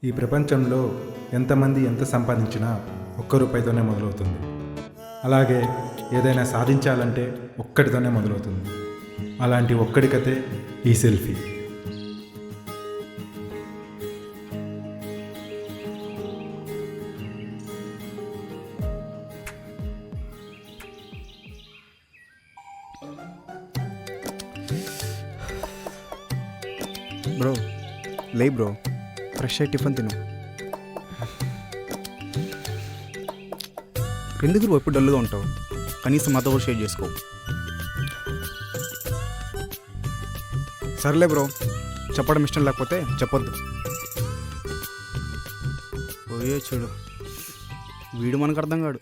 ఈ ప్రపంచంలో ఎంతమంది ఎంత సంపాదించినా ఒక్క రూపాయితోనే మొదలవుతుంది. అలాగే ఏదైనా సాధించాలంటే ఒక్కటితోనే మొదలవుతుంది. అలాంటి ఒక్కడి కథే ఈ సెల్ఫీ. బ్రో లే బ్రో, ఫ్రెష్ అయ్యి టిఫిన్ తిను. ఎందుకు బ్రో ఎప్పుడు డల్గా ఉంటావు? కనీసం మాతో కూడా షేర్ చేసుకో. సర్లే బ్రో, చెప్పడం ఇష్టం లేకపోతే చెప్పొద్దు. పోయే చూడు, వీడు మనకు అర్థం కాడు.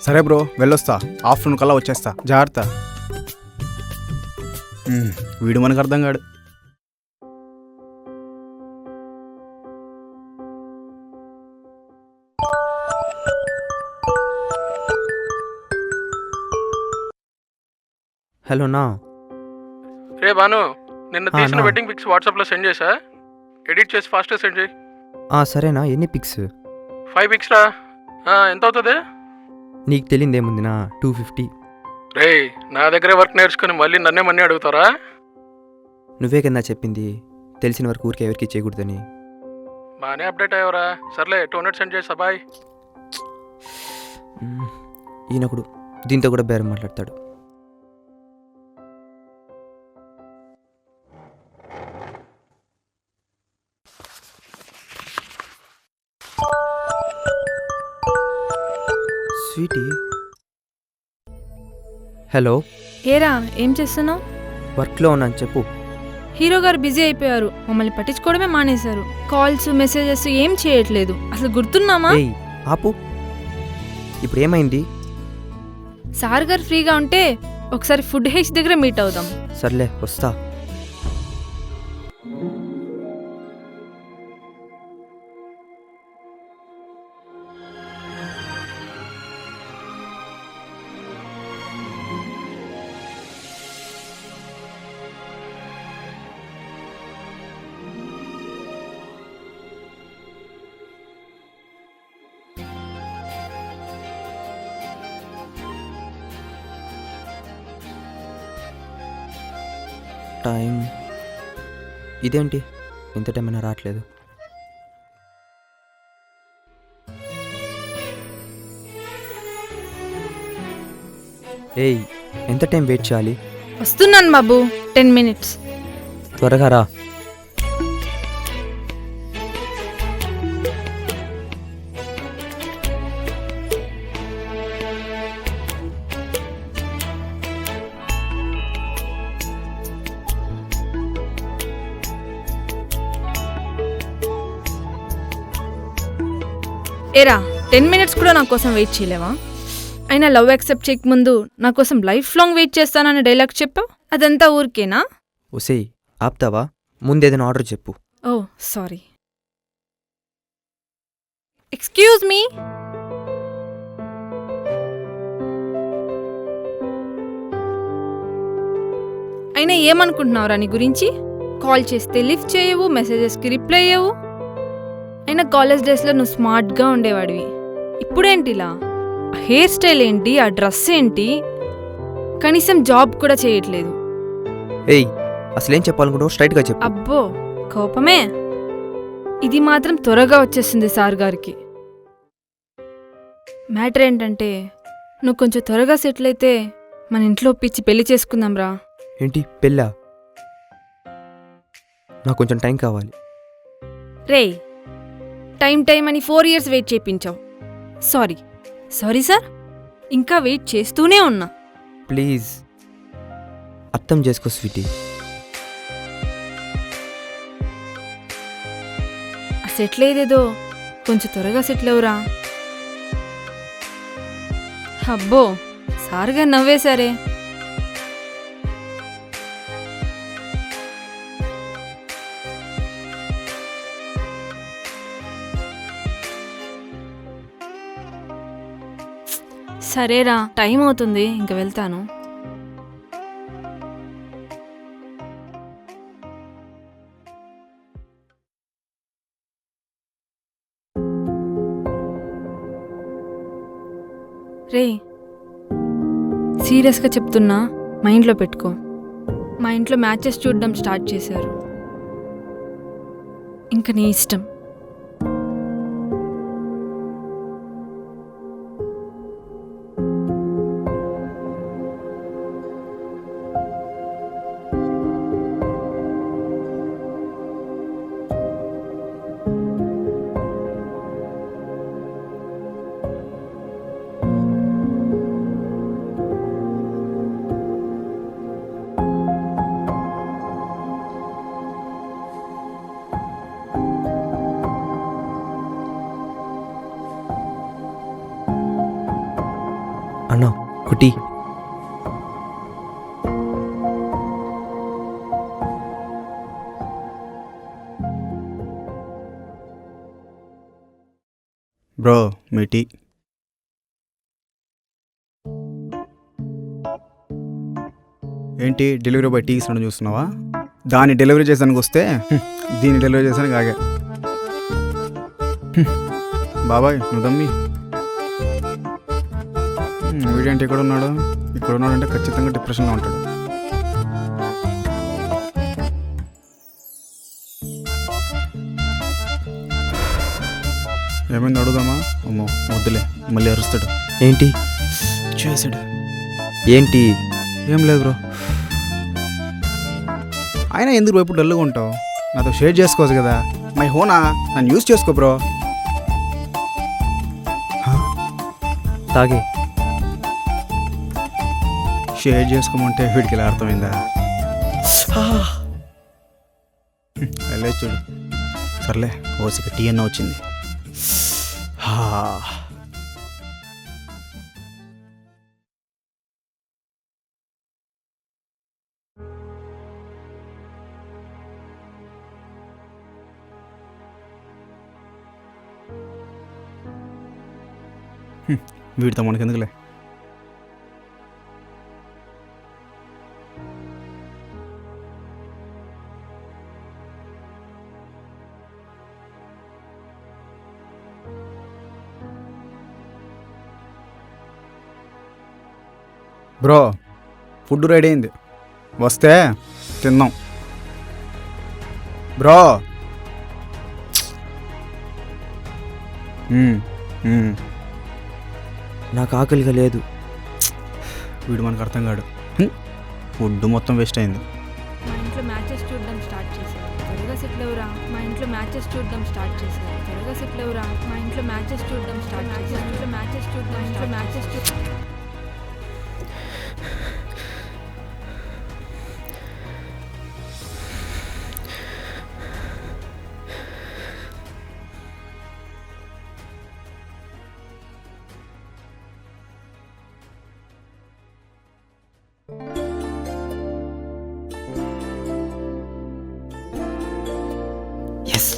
సరే బ్రో, వెళ్ళొస్తా. ఆఫ్టర్నూన్ కల్లా వచ్చేస్తా. జాగ్రత్త. వీడు మనకు అర్థం కాడు. హలో నా రే భాను, నిన్న తీసిన నా. వెడ్డింగ్ పిక్స్ వాట్సాప్లో సెండ్ చేసా. ఎడిట్ చేసి ఫాస్ట్గా సెండ్ చేయి. సరేనా, ఎన్ని పిక్స్? 5 పిక్స్ రా. ఎంత అవుతుంది? నీకు తెలియదేముంది నా, 250. రే, నా దగ్గరే వర్క్ నేర్చుకుని మళ్ళీ నన్నే మనీ అడుగుతారా? నువ్వే కన్నా చెప్పింది తెలిసిన వరకు ఊరికి ఎవరికి చేయకూడదని. బాగానే అప్డేట్ అయ్యవరా. సర్లే, 200 సెండ్ చేసా. బాయ్. ఈయనకుడు దీంతో కూడా బేరం మాట్లాడతాడు. Sweetie, hello. ఏరా, ఏం చేస్తున్నావు? వర్క్లో ఉన్నాను, చెప్పు. హీరో గారు బిజీ అయిపోయారు, మమ్మల్ని పట్టించుకోవడమే మానేశారు. కాల్స్ మెసేజెస్ ఏం చేయట్లేదు. అసలు గుర్తున్నామా? ఏయ్ ఆపు, ఇప్పుడు ఏమైంది? సార్ గారు ఫ్రీగా ఉంటే ఒకసారి ఫుడ్ హెచ్ దగ్గర మీట్ అవుదాం. సర్లే, వస్తా. టైం ఇదేంటి, ఇంత టైం అయినా రావట్లేదు? ఏయ్, ఎంత టైం వెయిట్ చేయాలి? వస్తున్నాను బాబు, 10 minutes. త్వరగా రా. ఏరా, 10 minutes కూడా నా కోసం వెయిట్ చేయలేవా? అయినా లవ్ యాక్సెప్ట్ చేయక ముందు నా కోసం లైఫ్ లాంగ్ వెయిట్ చేస్తానని డైలాగ్ చెప్పావు, అదంతా ఊరికేనా? ఒసేయ్, ఆపుతావా? ముందేదైనా ఆర్డర్ చెప్పు. ఓ సారీ, ఎక్స్క్యూజ్ మీ. అయినా ఏమనుకుంటున్నావురా నీ గురించి? కాల్ చేస్తే లిఫ్ట్ చేయవు, మెసేజెస్కి రిప్లై అయ్యవు. అయినా కాలేజ్ డేస్లో నువ్వు స్మార్ట్గా ఉండేవాడివి. ఇప్పుడేంటి ఇలా? ఆ హెయిర్ స్టైల్ ఏంటి, ఆ డ్రెస్ ఏంటి? కనీసం జాబ్ కూడా చేయట్లేదు. ఏయ్, అసలేం చెప్పాలనుకుంటావు? స్ట్రైట్గా చెప్పు. అబ్బో, కోపమే. ఇది మాత్రం త్వరగా వచ్చేస్తుంది సార్ గారికి. మ్యాటర్ ఏంటంటే, నువ్వు కొంచెం త్వరగా సెటిల్ అయితే మన ఇంట్లో ఒప్పించి పెళ్లి చేసుకుందాంరా. ఏంటి, పెళ్ళా? నాకు కొంచెం టైం కావాలి. రేయ్, టైం అని 4 years వెయిట్ చేయించావు. Sorry sir. ఇంకా వెయిట్ చేస్తూనే ఉన్నా. ప్లీజ్ అర్థం చేసుకో స్వీటీ. సెటిల్ అయ్యేదేదో కొంచెం త్వరగా సెటిల్ అవురా. అబ్బో సారుగా నవ్వేశారే. సరేరా, టైం అవుతుంది, ఇంక వెళ్తాను. రే, సీరియస్గా చెప్తున్నా, మైండ్లో పెట్టుకో. మా ఇంట్లో మ్యాచెస్ చూడడం స్టార్ట్ చేశారు. ఇంక నీ ఇష్టం. అన్నా కుటీ. బ్రో మీ టీ. ఏంటి డెలివరీ బాయ్ టీ ఇస్తాను చూస్తున్నావా? దాన్ని డెలివరీ చేసానికి వస్తే దీన్ని డెలివరీ చేసానికి ఆగా. బాబాయ్ నువ్వు దమ్మి. వీడేంటి ఇక్కడ ఉన్నాడు? ఇక్కడ ఉన్నాడంటే ఖచ్చితంగా డిప్రెషన్లో ఉంటాడు. ఏమైంది అడుగుదామా? అమ్మో వద్దులే, మళ్ళీ అరుస్తాడు. ఏంటి చేసాడు. ఏంటి? ఏం లేదు బ్రో. అయినా ఎందుకు ఎప్పుడు డల్గా ఉంటావు? నాతో షేర్ చేసుకోవచ్చు కదా. మై హోనా, నన్ను యూజ్ చేసుకో బ్రో. తాగే. షేర్ చేసుకోమంటే వీడికి ఇలా అర్థమైందా? వెళ్ళే చూడు. సర్లే ఓసిక టీ అన్న వచ్చింది. వీడితో మనకెందుకులే. బ్రో ఫుడ్ రెడీ అయింది, వస్తే తిందాం. బ్రో నాకు ఆకలిగా లేదు. వీడు మనకు అర్థం కాడు. ఫుడ్ మొత్తం వేస్ట్ అయింది. మా ఇంట్లో మ్యాచెస్ చూడడం స్టార్ట్ చేశారు. త్వరగా సెటిల్ అవురా. మా ఇంట్లో మ్యాచెస్ చూడడం స్టార్ట్ చేశారు. త్వరగా సెటిల్ అవురా. మా ఇంట్లో మ్యాచెస్ చూడడం స్టార్ట్ చేశారు. ఇంట్లో మ్యాచెస్ చూడడం, ఇంట్లో మ్యాచెస్ చూడడం. ఎస్.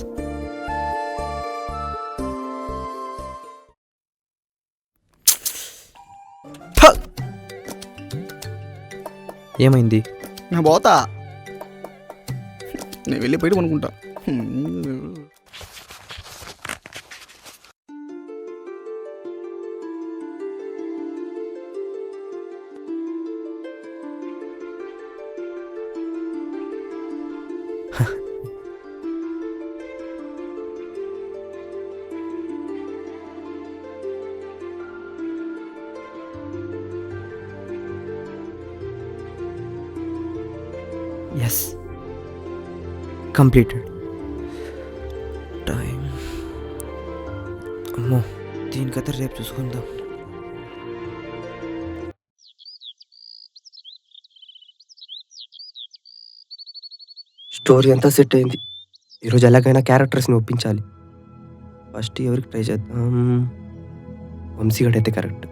ఏమైంది? నేను పోతా. నేను వెళ్ళి బయట అనుకుంటా. Yes, completed. టైం. అమ్మో, దీనికైతే రేపు చూసుకుందాం. స్టోరీ అంతా సెట్ అయింది. ఈరోజు ఎలాగైనా క్యారెక్టర్స్ని ఒప్పించాలి. ఫస్ట్ ఎవరికి ట్రై చేద్దాం? వంశీగడ్ అయితే కరెక్ట్.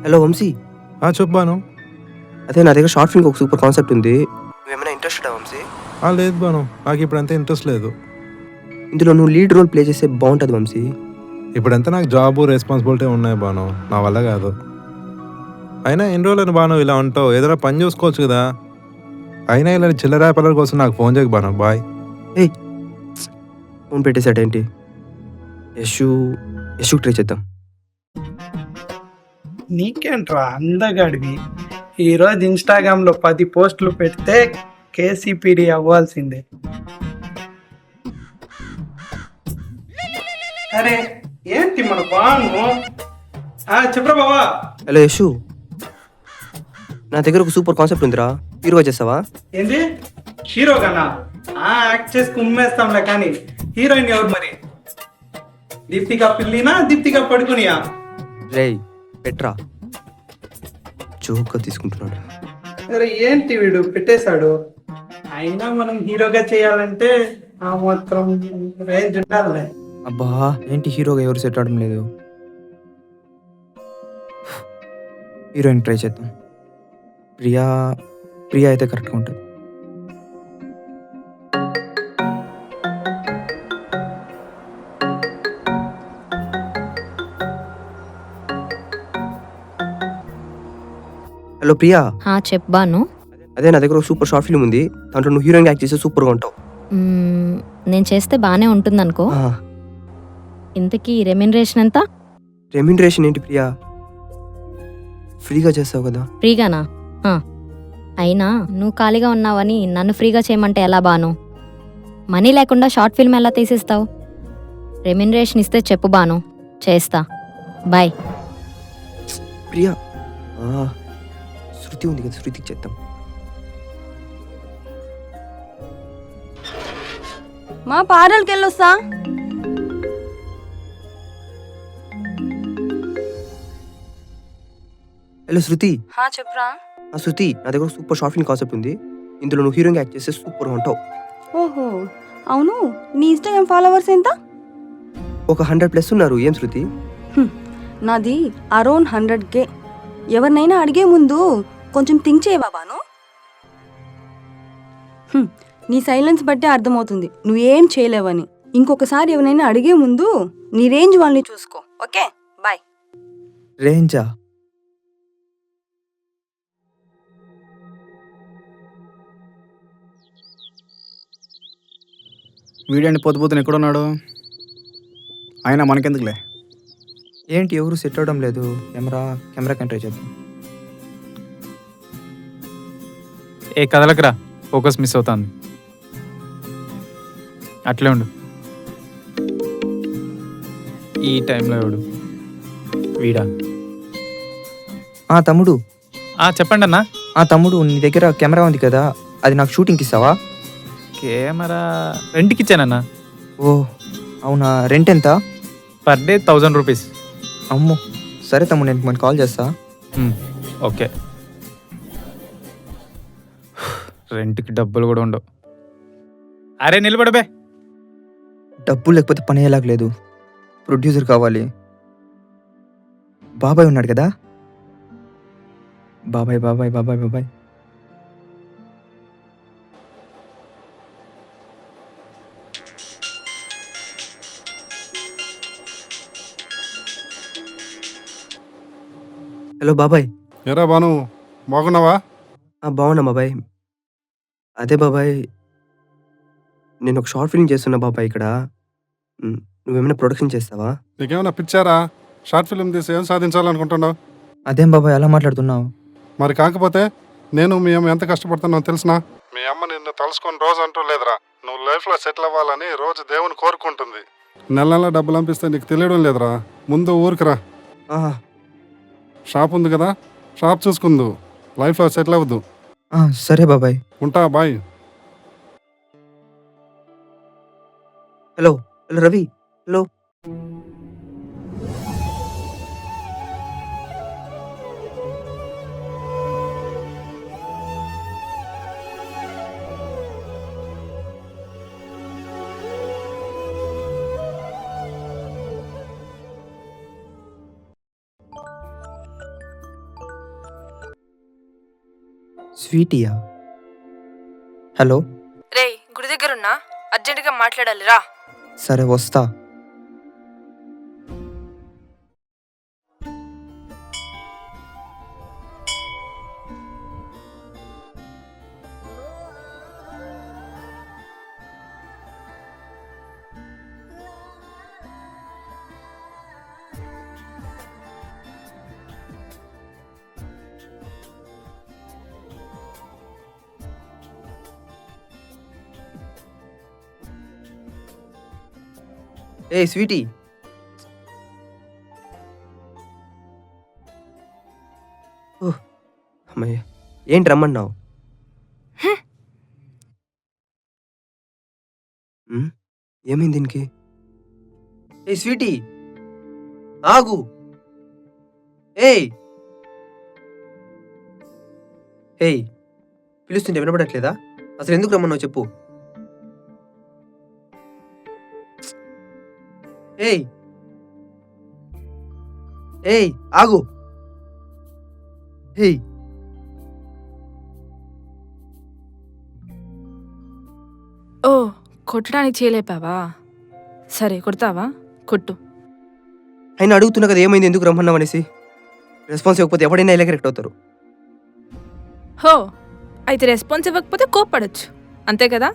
హలో వంశీ, చెప్పాను. అదే నా దగ్గర షార్ట్ ఫిల్మ్ ఒక సూపర్ కాన్సెప్ట్ ఉంది. నువ్వేమైనా ఇంట్రెస్టెడా వంశీ? లేదు బాను, నాకు ఇప్పుడు అంత ఇంట్రెస్ట్ లేదు. ఇందులో నువ్వు లీడ్ రోల్ ప్లే చేస్తే బాగుంటుంది వంశీ. ఇప్పుడంతా నాకు జాబు రెస్పాన్సిబిలిటీ ఉన్నాయి బాను, నా వల్ల కాదు. అయినా ఎన్ని రోజులని బాను ఇలా ఉంటావు? ఏదైనా పని చూసుకోవచ్చు కదా. అయినా ఇలా చిల్లర పిల్లల కోసం నాకు ఫోన్ చేయకు బాను. బాయ్. ఏయ్, ఫోన్ పెట్టేశాడేంటి? యశు ట్రై చేద్దాం. నీకేంట్రా అందగాడివి, ఈరోజు ఇన్స్టాగ్రామ్లో 10 పోస్టులు పెడితే కేసీపీడీ అవ్వాల్సిందే. అరే ఏంటి మన బాను? చెప్పరా బావా. హలో యశు, నా దగ్గర ఒక సూపర్ కాన్సెప్ట్ ఉందిరా, హీరోగా చేస్తావా? ఏంటి హీరోగానా? యాక్ట్ చేసి కుమ్మేస్తాంలే, కానీ హీరోయిన్ ఎవరు మరి? దీప్తికా పిల్లినా, దీప్తికా పడుకునియా? రేయ్ పెట్రా, జోక్గా తీసుకుంటున్నాడు. అరే ఏంటి వీడు పెట్టేశాడు. అయినా మనం హీరోగా చేయాలంటే ఆ మాత్రం రేంజ్ ఉండాలి. అబ్బా ఏంటి హీరోగా ఎవరు సెట్ అవడం లేదు. హీరోయిన్ ట్రై చేద్దాం. ప్రియా అయితే కరెక్ట్గా ఉంటుంది. హలో ప్రియా. చెప్పాను. అదే నా దగ్గర ఒక సూపర్ షార్ట్ ఫిల్మ్ ఉంది, దాంట్లో నువ్వు హీరోయిన్ యాక్ట్ చేస్తే సూపర్గా ఉంటావు. నేను చేస్తే బాగానే ఉంటుందనుకో. ఇంతకీ రెమ్యునరేషన్ ఎంత? రెమ్యునరేషన్ ఏంటి ప్రియా, ఫ్రీగా చేస్తావు కదా. ఫ్రీగానా? అయినా నువ్వు ఖాళీగా ఉన్నావని నన్ను ఫ్రీగా చేయమంటే ఎలా బాను? మనీ లేకుండా షార్ట్ ఫిల్మ్ ఎలా తీసిస్తావు? రెమ్యునరేషన్ ఇస్తే చెప్పు బాను, చేస్తా. బాయ్. ప్రియా శృతి ఉంది కదా, శృతికి చేద్దాం. మా పార్లర్కి వెళ్ళొస్తా. హలో శృతి. చెప్పురా. శృతి, నా దగ్గర సూపర్ షార్ట్ ఫిల్మ్ కాన్సెప్ట్ ఉంది, ఇందులో నువ్వు హీరోయిన్ యాక్ట్ చేస్తే సూపర్గా ఉంటావు. ఓహో అవును, నీ ఇన్స్టాగ్రామ్ ఫాలోవర్స్ ఎంత? ఒక 100+ ఉన్నారు. ఏం శృతి? నాది అరౌండ్ 100K. ఎవరినైనా అడిగే ముందు కొంచెం థింక్ చేయవా బాను? నీ సైలెన్స్ బట్టే అర్థమవుతుంది నువ్వేం చేయలేవని. ఇంకొకసారి ఎవరైనా అడిగే ముందు నీ రేంజ్ వాళ్ళని చూసుకో. Okay bye. రేంజా? వీడండి పొద్దున ఎక్కడున్నాడు? అయినా మనకెందుకులే. ఏంటి ఎవరు సెట్ అవడం లేదు? కెమెరా ట్రై చేద్దాం. కదలకరా, ఫోకస్ మిస్ అవుతుంది. అట్లే ఉండు. ఈ టైంలో ఎవడు? వీడా? తమ్ముడు. చెప్పండి అన్న. తమ్ముడు, నీ దగ్గర కెమెరా ఉంది కదా, అది నాకు షూటింగ్కి ఇస్తావా? కెమెరా రెంట్కి ఇచ్చానన్నా. ఓ అవునా, రెంట్ ఎంత? Per day 1000 rupees. అమ్మో సరే తమ్ముడు, నేను మనకి కాల్ చేస్తా. ఓకే. రెంట్కి డబ్బులు కూడా ఉండవు. అరే నిలబడబే. డబ్బులు లేకపోతే పని అయ్యేలాగా లేదు. ప్రొడ్యూసర్ కావాలి. బాబాయ్ ఉన్నాడు కదా. బాబాయ్. హలో బాబాయ్. ఎరా బాను, బాగున్నావా? బాగున్నా బాబాయ్. అదే బాబాయ్, నేను ఒక షార్ట్ ఫిల్మ్ చేస్తున్నా బాబాయ్ ఇక్కడ. నువ్వేమైనా ప్రొడక్షన్ చేస్తావా? నీకేమైనా పిచ్చారా? షార్ట్ ఫిల్మ్ తీసి ఏం సాధించాలనుకుంటున్నావు? అదేం బాబాయ్ అలా మాట్లాడుతున్నావు? మరి కాకపోతే నేను మీ అమ్మ ఎంత కష్టపడుతున్నావు తెలుసునా? మీ అమ్మ నిన్ను తలుసుకొని రోజు అంటూ లేదురా, నువ్వు లైఫ్లో సెటిల్ అవ్వాలని రోజు దేవుని కోరుకుంటుంది. నెల డబ్బులు పంపిస్తే నీకు తెలియడం లేదురా. ముందు ఊరికిరా. షాప్ ఉంది కదా, షాప్ చూసుకుందు, లైఫ్లో సెటిల్ అవ్వద్దు. సరే బాబాయ్, ఉంటా. బాయ్. హలో రవి. హలో స్వీటీయా? హలో. రే గుడి దగ్గర ఉన్నా, అర్జెంటుగా మాట్లాడాలి రా. సరే వస్తా. ఏ స్వీటీ, ఓహ్ అమ్మయ్య, ఏంటి రమ్మన్నావు? ఏమైంది దీనికి? ఏ స్వీటీ ఆగు. ఏయ్ ఏయ్, పిలుస్తుంటే వినపడట్లేదా? అసలు ఎందుకు రమ్మన్నావు చెప్పు. ఏయ్ ఏయ్ ఆగు. ఏయ్ ఓ కొట్టడానికి చేయలేపావా? సరే కొడతావా? కొట్టు. ఆయన అడుగుతున్నా కదా ఏమైంది, ఎందుకు రమ్మన్నావు అనేసి. రెస్పాన్స్ ఇవ్వకపోతే ఎవడైనా ఇలా కరెక్ట్ అవుతారు. హో అయితే రెస్పాన్స్ ఇవ్వకపోతే కోప్పడచ్చు, అంతే కదా?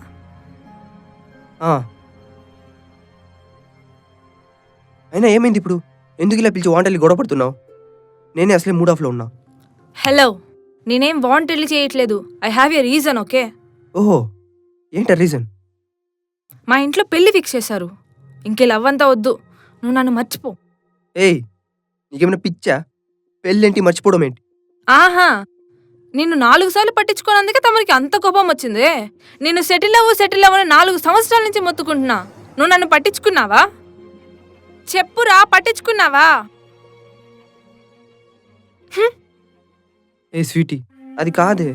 అయినా ఏమైంది ఇప్పుడు? ఎందుకు ఇలా పిలిచి వాంటల్లి గొడవ పడుతున్నావు? నేనే అసలే మూడ్ ఆఫ్లో ఉన్నా. హలో, నేనేం వాంటెడ్లీ చేయట్లేదు. I have a reason. Okay. ఓహో, ఏంటా రీజన్? మా ఇంట్లో పెళ్లి ఫిక్స్ చేశారు. ఇంకే లవ్ అంతా వద్దు, నువ్వు నన్ను మర్చిపో. ఏయ్ నీకేమైనా పిచ్చా? పెళ్ళేంటి, మర్చిపోవడం ఏంటి? ఆహా, నిన్ను 4 సార్లు పట్టించుకోనందుకే తమరికి అంత కోపం వచ్చింది. నేను సెటిల్ అవ్వని 4 సంవత్సరాల నుంచి మొత్తుకుంటున్నా. నువ్వు నన్ను పట్టించుకున్నావా? చెప్పురా, పట్టించుకున్నావా? ఏ స్వీటీ, అది కాదే,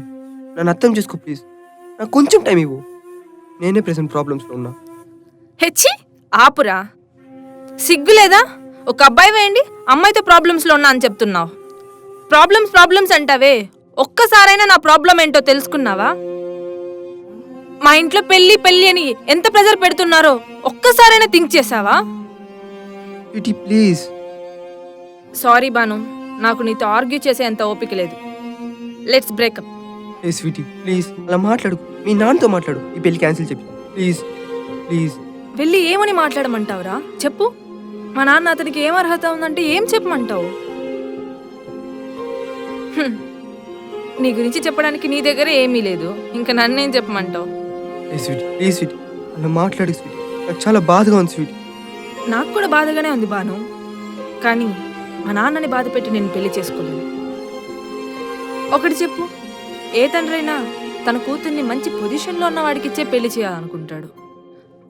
నన్ను అర్థం చేసుకో ప్లీజ్. నాకు కొంచెం టైం ఇవ్వు. నేనే ప్రెసెంట్ ప్రాబ్లమ్స్లో ఉన్నా. హెచ్చి ఆపురా, సిగ్గులేదా? ఒక అబ్బాయి వేయండి, అమ్మాయితో ప్రాబ్లమ్స్లో ఉన్నా అని చెప్తున్నావు. ప్రాబ్లమ్స్ అంటావే, ఒక్కసారైనా నా ప్రాబ్లం ఏంటో తెలుసుకున్నావా? మా ఇంట్లో పెళ్ళి అని ఎంత ప్రెజర్ పెడుతున్నారో ఒక్కసారైనా థింక్ చేసావా? Sweety please. సారీ బాను, నాకు నీతో ఆర్గ్యూ చేసే అంత ఓపిక లేదు. Let's breakup. ఏ స్వీటీ ప్లీజ్ అలా మాట్లాడు. మీ నాన్నతో మాట్లాడు, ఈ పెళ్లి క్యాన్సిల్ చెప్పి ప్లీజ్ ప్లీజ్. వెళ్ళి ఏమని మాట్లాడమంటావురా? చెప్పు. మా నాన్న అతనికి ఏం అర్హత ఉందంటే ఏం చెప్పమంటావు? నీ గురించి చెప్పడానికి నీ దగ్గర ఏమీ లేదు, ఇంకా నన్నేం చెప్పమంటావు? ఏ స్వీటీ ప్లీజ్ స్వీటీ అలా మాట్లాడు స్వీటీ, నాకు చాలా బాధగా ఉంది స్వీటీ. నాకు కూడా బాధగానే ఉంది బాను, కానీ మా నాన్నని బాధ పెట్టి నేను పెళ్లి చేసుకోలేను. ఒకటి చెప్పు, ఏ తండ్రైనా తన కూతుర్ని మంచి పొజిషన్లో ఉన్నవాడికిచ్చే పెళ్లి చేయాలనుకుంటాడు.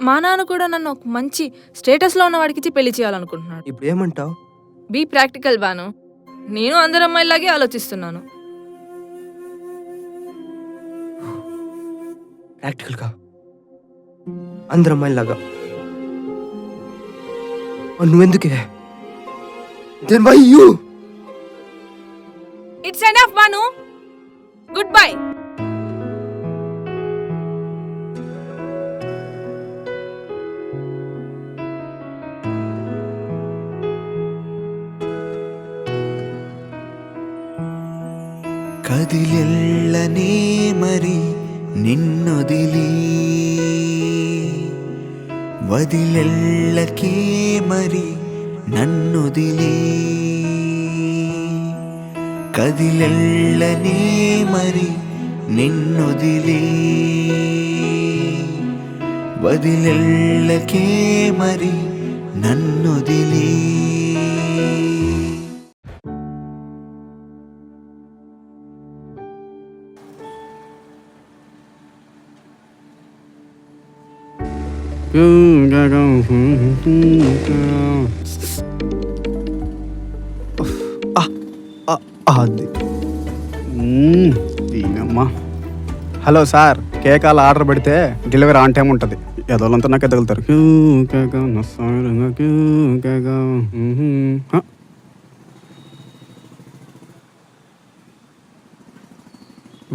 మా నాన్న కూడా నన్ను ఒక మంచి స్టేటస్లో ఉన్నవాడికిచ్చి పెళ్లి చేయాలనుకుంటున్నాడు. ఇప్పుడు ఏమంటావు? బీ ప్రాక్టికల్ బాను, నేను అందరు అమ్మాయిలాగే ఆలోచిస్తున్నాను. ప్రాక్టికల్గా అందరు అమ్మాయిలాగా? నువ్వెందుకే? Then why you? It's enough, Banu. Goodbye. కదిలెళ్ళనే మరి నిన్నొదిలి, వదిలెళ్ళకే మరి నన్నొదిలి. కదిలెళ్ళనే మరి నిన్నొదిలి, వదిలెళ్ళకే మరి నన్నొదిలి. అది దీనమ్మా. హలో సార్, కేక్ అలా ఆర్డర్ పెడితే డెలివరీ ఆన్ టైం ఉంటుంది. ఎదోళ్ళంతా నాకే తగులుతారు.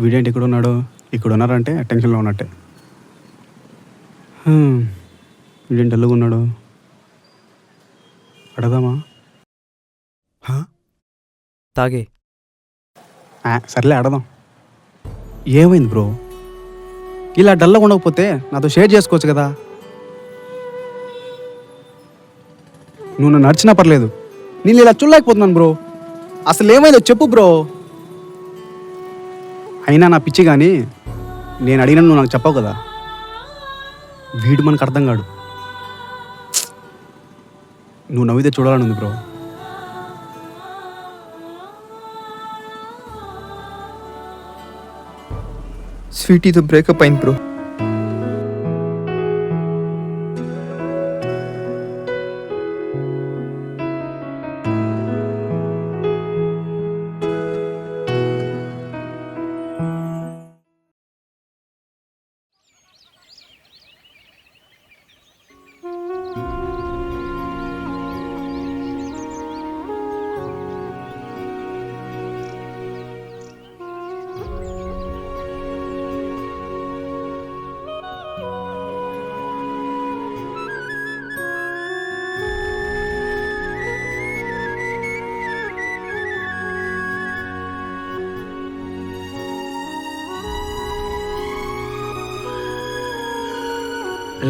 వీడేంటి ఇక్కడ ఉన్నాడు? ఇక్కడ ఉన్నారంటే టెన్షన్లో ఉన్నట్టే. వీడేంటి డల్లుగా ఉన్నాడు? అడదామా? తాగే. సర్లే అడదాం. ఏమైంది బ్రో? ఇలా డల్గా ఉండకపోతే నాతో షేర్ చేసుకోవచ్చు కదా. నువ్వు నన్ను నడిచినా పర్లేదు, నేను ఇలా చూడలేకపోతున్నాను బ్రో. అసలు ఏమైందో చెప్పు బ్రో. అయినా నా పిచ్చి కానీ నేను అడిగినా నువ్వు నాకు చెప్పావు కదా. వీడు మనకు అర్థం కాడు. నువ్వు నవ్వితే చూడాలని ఉంది బ్రో. స్వీటీతో బ్రేకప్ అయింది బ్రో.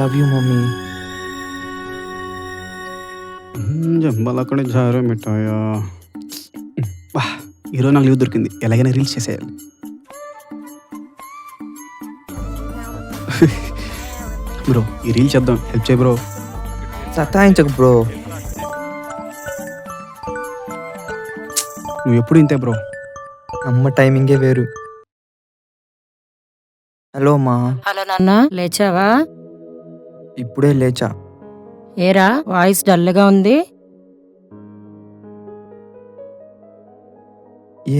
Love you mummy. జంబాలక్కడ జారే మిఠాయా. ఈరోజు నాకు లీవ్ దొరికింది, ఎలాగైనా రీల్స్ చేసేయాలి. బ్రో ఈ రీల్ చేద్దాం, హెల్ప్ చేయి బ్రో. సతాయించకు బ్రో. నువ్వు ఎప్పుడు ఇంతే బ్రో. అమ్మ టైమింగే వేరు. హలో అమ్మా. హలో నాన్న, లేచావా? ఇప్పుడే లేచా. ఏరా వాయిస్ డల్గా ఉంది?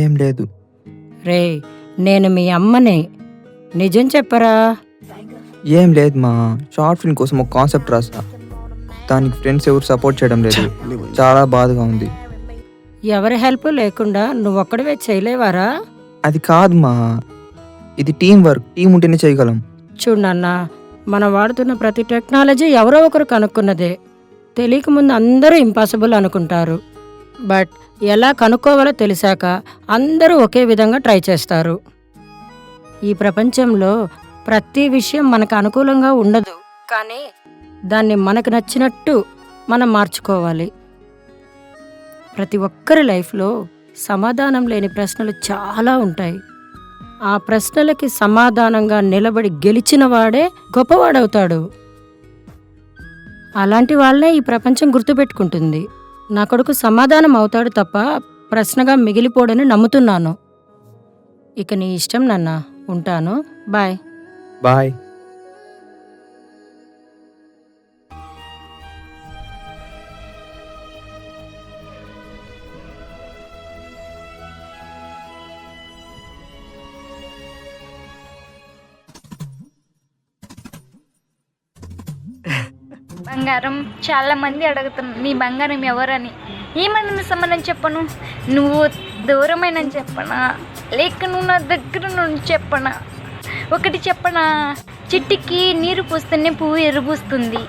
ఏం లేదు. రే, నేను మీ అమ్మని. నిజం చెప్పరా? ఏం లేదు మా, షార్ట్ ఫిల్మ్ కోసం ఒక కాన్సెప్ట్ రాసా, దానికి ఫ్రెండ్స్ ఎవరు సపోర్ట్ చేయడం లేదు. చాలా బాధగా ఉంది. ఎవరి హెల్ప్ లేకుండా నువ్వొక్కడివే చేయలేవారా? అది కాదు మా, ఇది టీం వర్క్. టీం ఉంటేనే చేయగలం. చూడు నాన్న, మనం వాడుతున్న ప్రతి టెక్నాలజీ ఎవరో ఒకరు కనుక్కున్నదే. తెలియకముందు అందరూ ఇంపాసిబుల్ అనుకుంటారు. బట్ ఎలా కనుక్కోవాలో తెలిసాక అందరూ ఒకే విధంగా ట్రై చేస్తారు. ఈ ప్రపంచంలో ప్రతి విషయం మనకు అనుకూలంగా ఉండదు, కానీ దాన్ని మనకు నచ్చినట్టు మనం మార్చుకోవాలి. ప్రతి ఒక్కరి లైఫ్లో సమాధానం లేని ప్రశ్నలు చాలా ఉంటాయి. ఆ ప్రశ్నలకి సమాధానంగా నిలబడి గెలిచిన వాడే గొప్పవాడవుతాడు. అలాంటి వాళ్ళనే ఈ ప్రపంచం గుర్తుపెట్టుకుంటుంది. నా కొడుకు సమాధానం అవుతాడు తప్ప ప్రశ్నగా మిగిలిపోడని నమ్ముతున్నాను. ఇక నీ ఇష్టం నాన్న, ఉంటాను. బాయ్. బాయ్. బంగారం చాలా మంది అడుగుతున్నారు నీ బంగారం ఎవరని. ఏమన్నా సంబంధం చెప్పను? నువ్వు దూరమైన చెప్పనా, లేక నువ్వు నా దగ్గర నుండి చెప్పనా? ఒకటి చెప్పనా, చెట్టుకి నీరు పూస్తేనే పువ్వు ఎరుపూస్తుంది,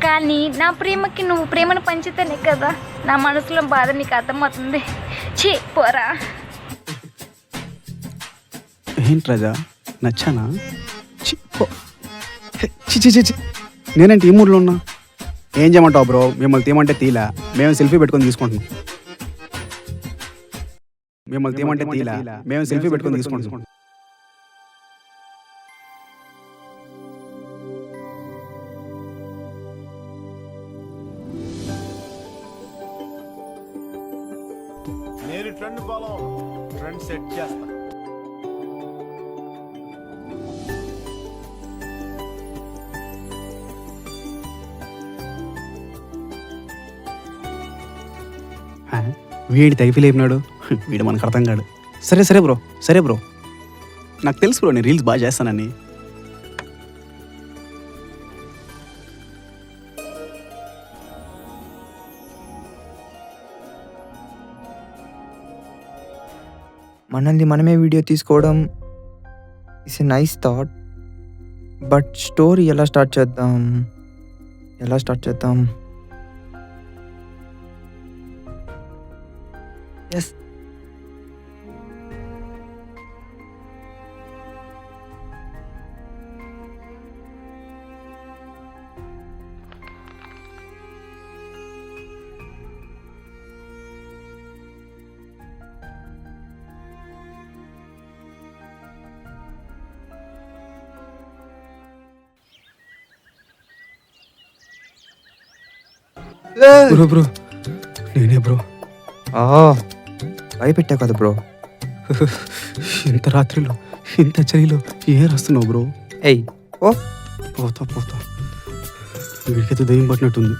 కానీ నా ప్రేమకి నువ్వు ప్రేమను పంచితేనే కదా నా మనసులో బాధ నీకు అర్థమవుతుంది. ఛీ పోరా. ఏంటి రాజా, నచ్చానా? నేనంటే ఈ మూడ్లో ఉన్నా. ఏం చేయమంటావు బ్రో? మిమ్మల్ని తీయమంటే తీలా, మేము సెల్ఫీ పెట్టుకొని తీసుకుంటున్నాం. మిమ్మల్ని తీయమంటే తీలా, మేము సెల్ఫీ పెట్టుకొని తీసుకుంటున్నాం. నేను ట్రెండ్ ఫాలో, ట్రెండ్ సెట్ చేస్తా. వీడి తెగ ఫీల్ అయిపోయినాడు. వీడు మనకు అర్థం కాడు. సరే బ్రో, నాకు తెలుసు బ్రో, నేను రీల్స్ బాగా చేస్తానని. మనల్ని మనమే వీడియో తీసుకోవడం it's a nice thought, but story ఎలా స్టార్ట్ చేద్దాం? ఎస్, బ్రో బ్రో నేనే బ్రో. భయపెట్టా కదా బ్రో. ఇంత రాత్రిలో ఇంత చలిలో ఏం రాస్తున్నావు బ్రో? ఏయ్ ఓ, పోతా వీడికైతే దయ్యం పట్టినట్టుంది.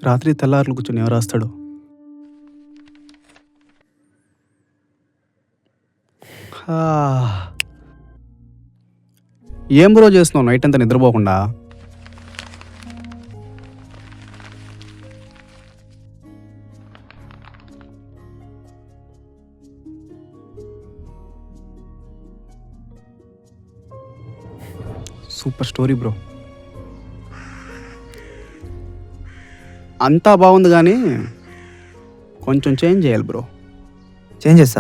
రాత్రి తెల్లారులు కూర్చొని ఎవరు రాస్తాడు? ఏం బ్రో చేస్తున్నావు నైట్ అంతా నిద్రపోకుండా? Super story bro. అంతా బాగుంది కానీ కొంచెం చేంజ్ చేయాలి బ్రో. చేంజెస్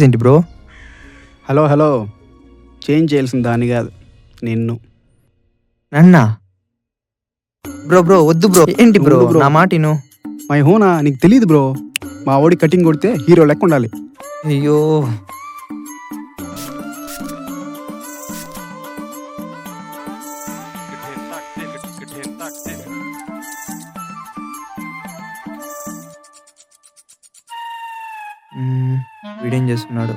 ఏంటి బ్రో? హలో చేంజ్ చేయాల్సిన దాన్ని కాదు నిన్ను. నన్నా? బ్రో వద్దు బ్రో. ఏంటి బ్రో ఉండు బ్రో. నా మాటిను. మై హోనా నీకు తెలియదు బ్రో. మా ఓడి కటింగ్ కొడితే హీరో లెక్క ఉండాలి. అయ్యో, వీడేం చేస్తున్నాడు?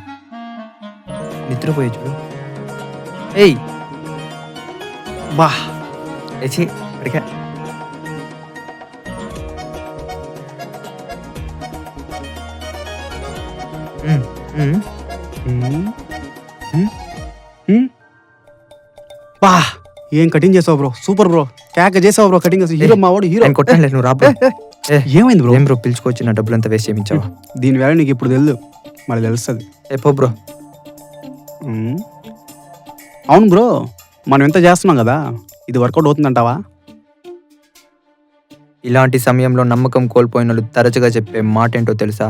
నిద్రపోయే చూడు. ఏయ్ బా లేచి అడిగా. బా ఏం కటింగ్ చేసావు బ్రో. Super bro. కేక చేసావు బ్రో కటింగ్. హీరో మా వాడు హీరో. కొట్టాను నువ్వు రా బ్రో. ఏమైంది బ్రో? ఏం బ్రో పిలుచుకొచ్చి నా డబ్బులంతా వేస్ట్ చేయించావా? దీని వేళ నీకు ఇప్పుడు తెలియదు, మళ్ళీ తెలుస్తుంది. పో బ్రో. అవును బ్రో, మనం ఎంత చేస్తున్నాం కదా, ఇది వర్కౌట్ అవుతుందంటావా? ఇలాంటి సమయంలో నమ్మకం కోల్పోయిన వాళ్ళు తరచుగా చెప్పే మాట ఏంటో తెలుసా?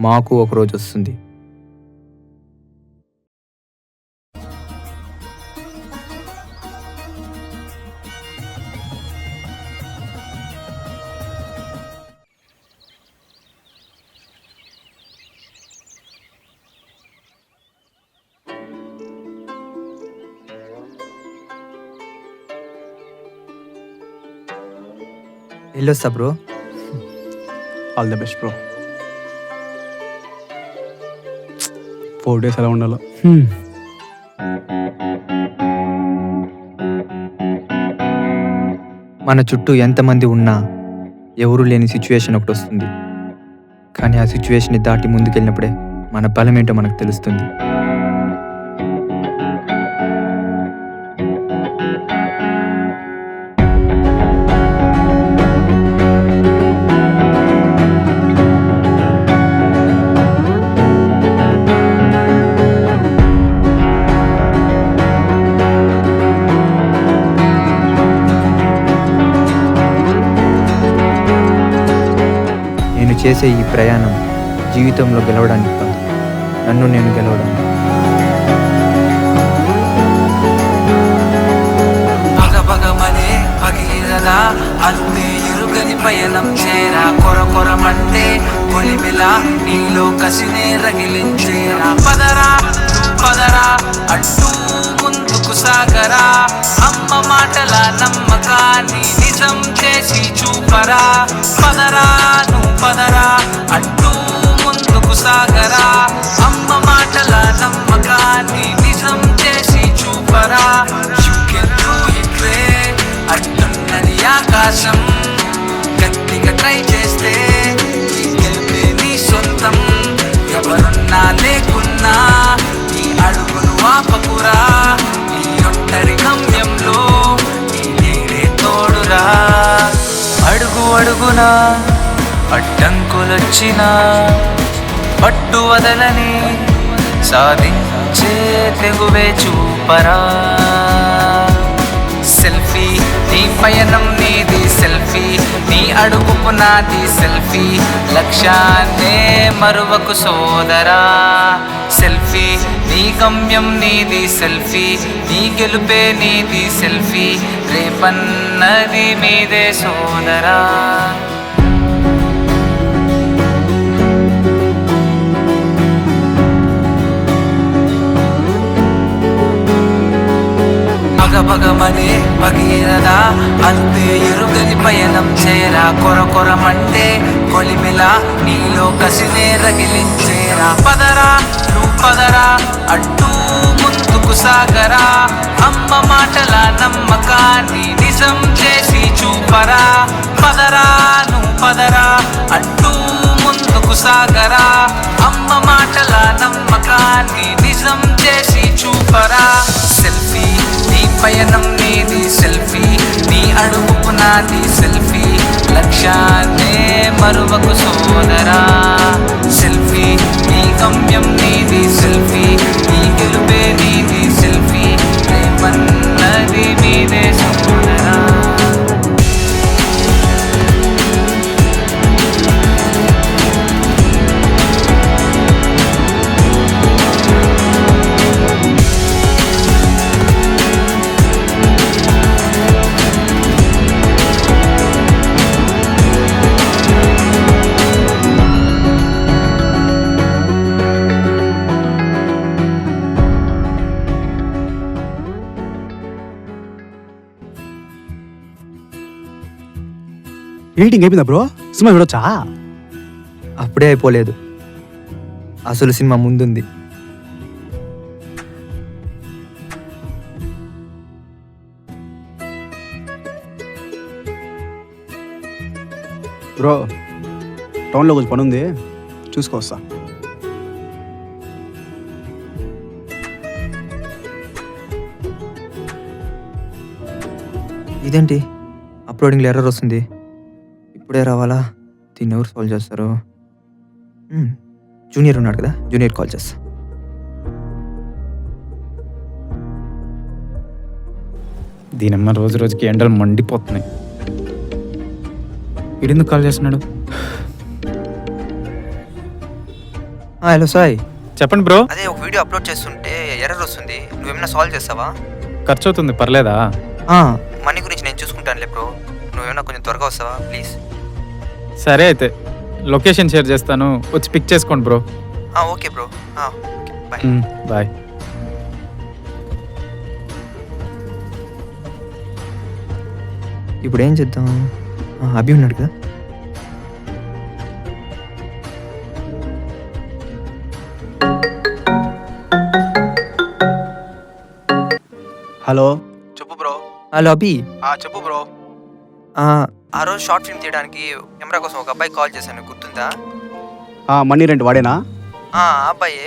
మాకు ఒకరోజు వస్తుంది. వెళ్ళొస్తా bro. All the best bro. 4 days ఎలా ఉండాలో. మన చుట్టూ ఎంతమంది ఉన్నా ఎవరు లేని సిచ్యువేషన్ ఒకటి వస్తుంది. కానీ ఆ సిచ్యువేషన్ని దాటి ముందుకెళ్ళినప్పుడే మన బలం ఏంటో మనకు తెలుస్తుంది. నేను చేసే ఈ ప్రయాణం జీవితంలో గెలవడానికి కాదు, నన్ను నేను గెలవడానికి. పగపగమనే పగిలిరలా అంతే ఎరుగని పయనం చేరా కొరకొరమంటే కొలిమిలా నీలో కసినే రగిలించేరా. పదరా పదరా అడ్డు ముందుకు ముందుకు సాగరా అమ్మ మాటల నమ్మకాన్ని నిజం చేసి చూపరా పదరా నువ్వు పదరా అంటూ ముందుకు సాగరా అమ్మ మాటల నమ్మకాన్ని నిజం చేసి చూపరా You can do it రే అంటున్నది ఆకాశం గట్టిగా ట్రై చేస్తే ఈ గెలిపే నీ సొంతం ఎవరున్నా లేకున్నా ఈ అడుగును ఆపకురా ఈ ఒంటరి గమ్యంలో ఈ నీడే తోడురా అడుగు అడుగునా అడ్డంకులొచ్చినా పట్టు వదలని సాధించే తెగువే చూపరా సెల్ఫీ నీ పయనం నీది సెల్ఫీ నీ అడుగుపు నాది సెల్ఫీ లక్ష్యాన్నే మరువకు సోదరా సెల్ఫీ నీ గమ్యం నీది సెల్ఫీ నీ గెలుపే నీది సెల్ఫీ రేపన్నది మీదే సోదరా భగమనే భగీరథ అంతే ఎరుగని పయనం చేరా కొరకొరమంటే కొలిమిలా నీలో కసినే రగిలించేరా పదరా నువ్వు పదరా అంటూ ముందుకు సాగరా అమ్మ మాటల నమ్మకాన్ని నిజం చేసి చూపరా పదరా నువ్వు పదరా అంటూ ముందుకు సాగరా అమ్మ మాటల నమ్మకాన్ని నిజం చేసి చూపరా సెల్ఫీ నీ పయనం నీది సెల్ఫీ నీ అడుగుపు నాది సెల్ఫీ లక్ష్యాన్నే మరువకు సోదరా సెల్ఫీ నీ గమ్యం నీది సెల్ఫీ నీ గెలుపే నీది సెల్ఫీ రేపన్నది మీదే సోదరా ఎడిటింగ్ అయిపోయిందా బ్రో సినిమా చూడొచ్చా అప్పుడే అయిపోలేదు, అసలు సినిమా ముందుంది. బ్రో టౌన్లో కొంచెం పని ఉంది, చూసుకోవస్తా. ఇదేంటి అప్లోడింగ్లో ఎర్రర్ వస్తుంది, ఇప్పుడే రావాలా? దీన్ని ఎవరు సాల్వ్ చేస్తారు? జూనియర్ ఉన్నాడు కదా, జూనియర్ కాల్ చేస్తా. దీనమ్మ రోజు రోజుకి ఎండలు మండిపోతున్నాయి. వీడెందుకు కాల్ చేస్తున్నాడు? హలో సాయి, చెప్పండి బ్రో. అదే ఒక వీడియో అప్లోడ్ చేస్తుంటే ఎర్రర్ వస్తుంది, నువ్వేమైనా సాల్వ్ చేస్తావా? ఖర్చు అవుతుంది, పర్లేదా? మనీ గురించి నేను చూసుకుంటానులే బ్రో, నువ్వేమైనా కొంచెం త్వరగా వస్తావా ప్లీజ్? సరే అయితే లొకేషన్ షేర్ చేస్తాను, వచ్చి పిక్ చేసుకోండి bro. Okay bro, okay bye. Bye. ఇప్పుడు ఏం చేద్దాం? అభి ఉన్నాడు కదా, హలో చెప్పు బ్రో. హలో అభి, చెప్పు బ్రో. ఆ రోజు షార్ట్ ఫిల్మ్ తీయడానికి కెమెరా కోసం ఒక అబ్బాయి కాల్ చేశాను, గుర్తుందా? మనీ రెంట్ వాడేనా? ఆ అబ్బాయి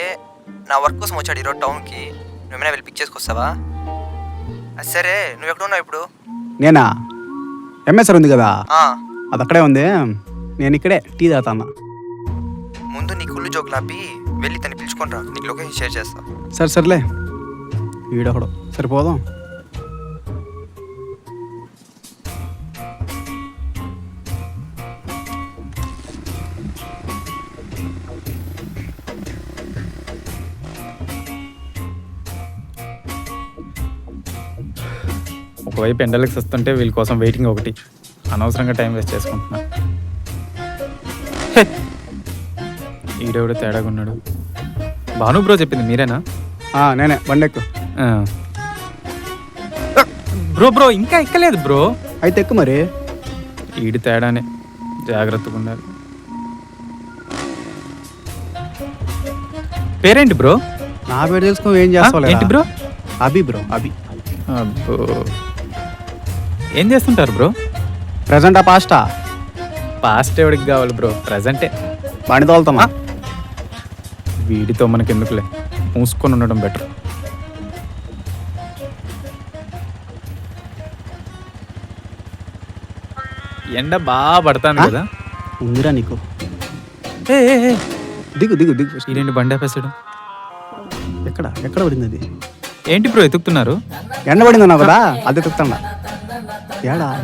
నా వర్క్ కోసం వచ్చాడు ఈరోజు టౌన్కి, నువ్వేమైనా వెళ్ళి పిక్ చేసుకొస్తావా? సరే, నువ్వు ఎక్కడ ఉన్నావు ఇప్పుడు? నేనా? ఎంఎస్ఆర్ ఉంది కదా, అది అక్కడే ఉంది, నేను ఇక్కడే టీ తాగుతాను. ముందు నీ కుళ్ళు జోకులు ఆపి వెళ్ళి తను పిలుచుకుంటా, నీకు లొకేషన్ షేర్ చేస్తా. సర్లే, వీడొకడు సరిపోదాం. ఒకవైపు ఎండలకు వస్తుంటే వీళ్ళ కోసం వెయిటింగ్ ఒకటి, అనవసరంగా టైం వేస్ట్ చేసుకుంటున్నా. ఈడెవడో తేడాగా ఉన్నాడు. భాను బ్రో చెప్పింది మీరేనా? నేనే, బండెక్కు. బ్రో బ్రో ఇంకా ఎక్కలేదు బ్రో. అయితే ఎక్కు మరి. ఈడి తేడానే, జాగ్రత్తగా ఉండాలి. పేరేంటి బ్రో? నా పేరు తెలుసుకో ఏం చేస్తావు? ఏంటి బ్రో? అభి బ్రో, అభి. అబ్బో, ఏం చేస్తుంటారు బ్రో? ప్రజెంటా పాస్టా? పాస్ట్ ఎవడికి కావాలి బ్రో, ప్రజెంటే. బండి తోలుతామా? వీడితో మనకి ఎందుకులే, మూసుకొని ఉండడం బెటర్. ఎండ బాగా పడతాను కదా. ఉందిరా నీకు. ఏ ఏ, ఏ, దిగు దిగు దిగు. ఈడేంటి బండి ఆపేసాడు? ఎక్కడ ఎక్కడ పడింది అది? ఏంటి బ్రో ఎతుకుతున్నారు? ఎండ పడింది అన్నావు కదా, అది ఎత్తుకుతాడా?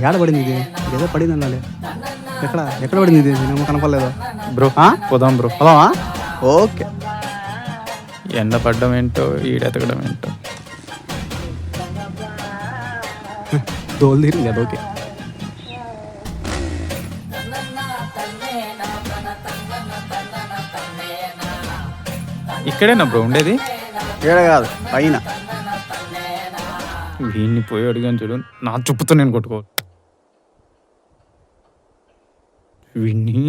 ఏడ పడింది ఇది? ఏదో పడింది అన్నాలే. ఎక్కడ ఎక్కడ పడింది ఇది? నేను కనపడలేదు బ్రో. పోదాం బ్రో. పోదామా? ఓకే. ఎండ పడ్డం ఏంటో, ఈడెతకడం ఏంటో. దోలు తీరింది అది. ఓకే. ఇక్కడేనా బ్రో ఉండేది? ఏడ కాదు, పైన. వీడిని పోయి అడిగాను చూడు, నా చుప్పుతో నేను కొట్టుకో. వీడిని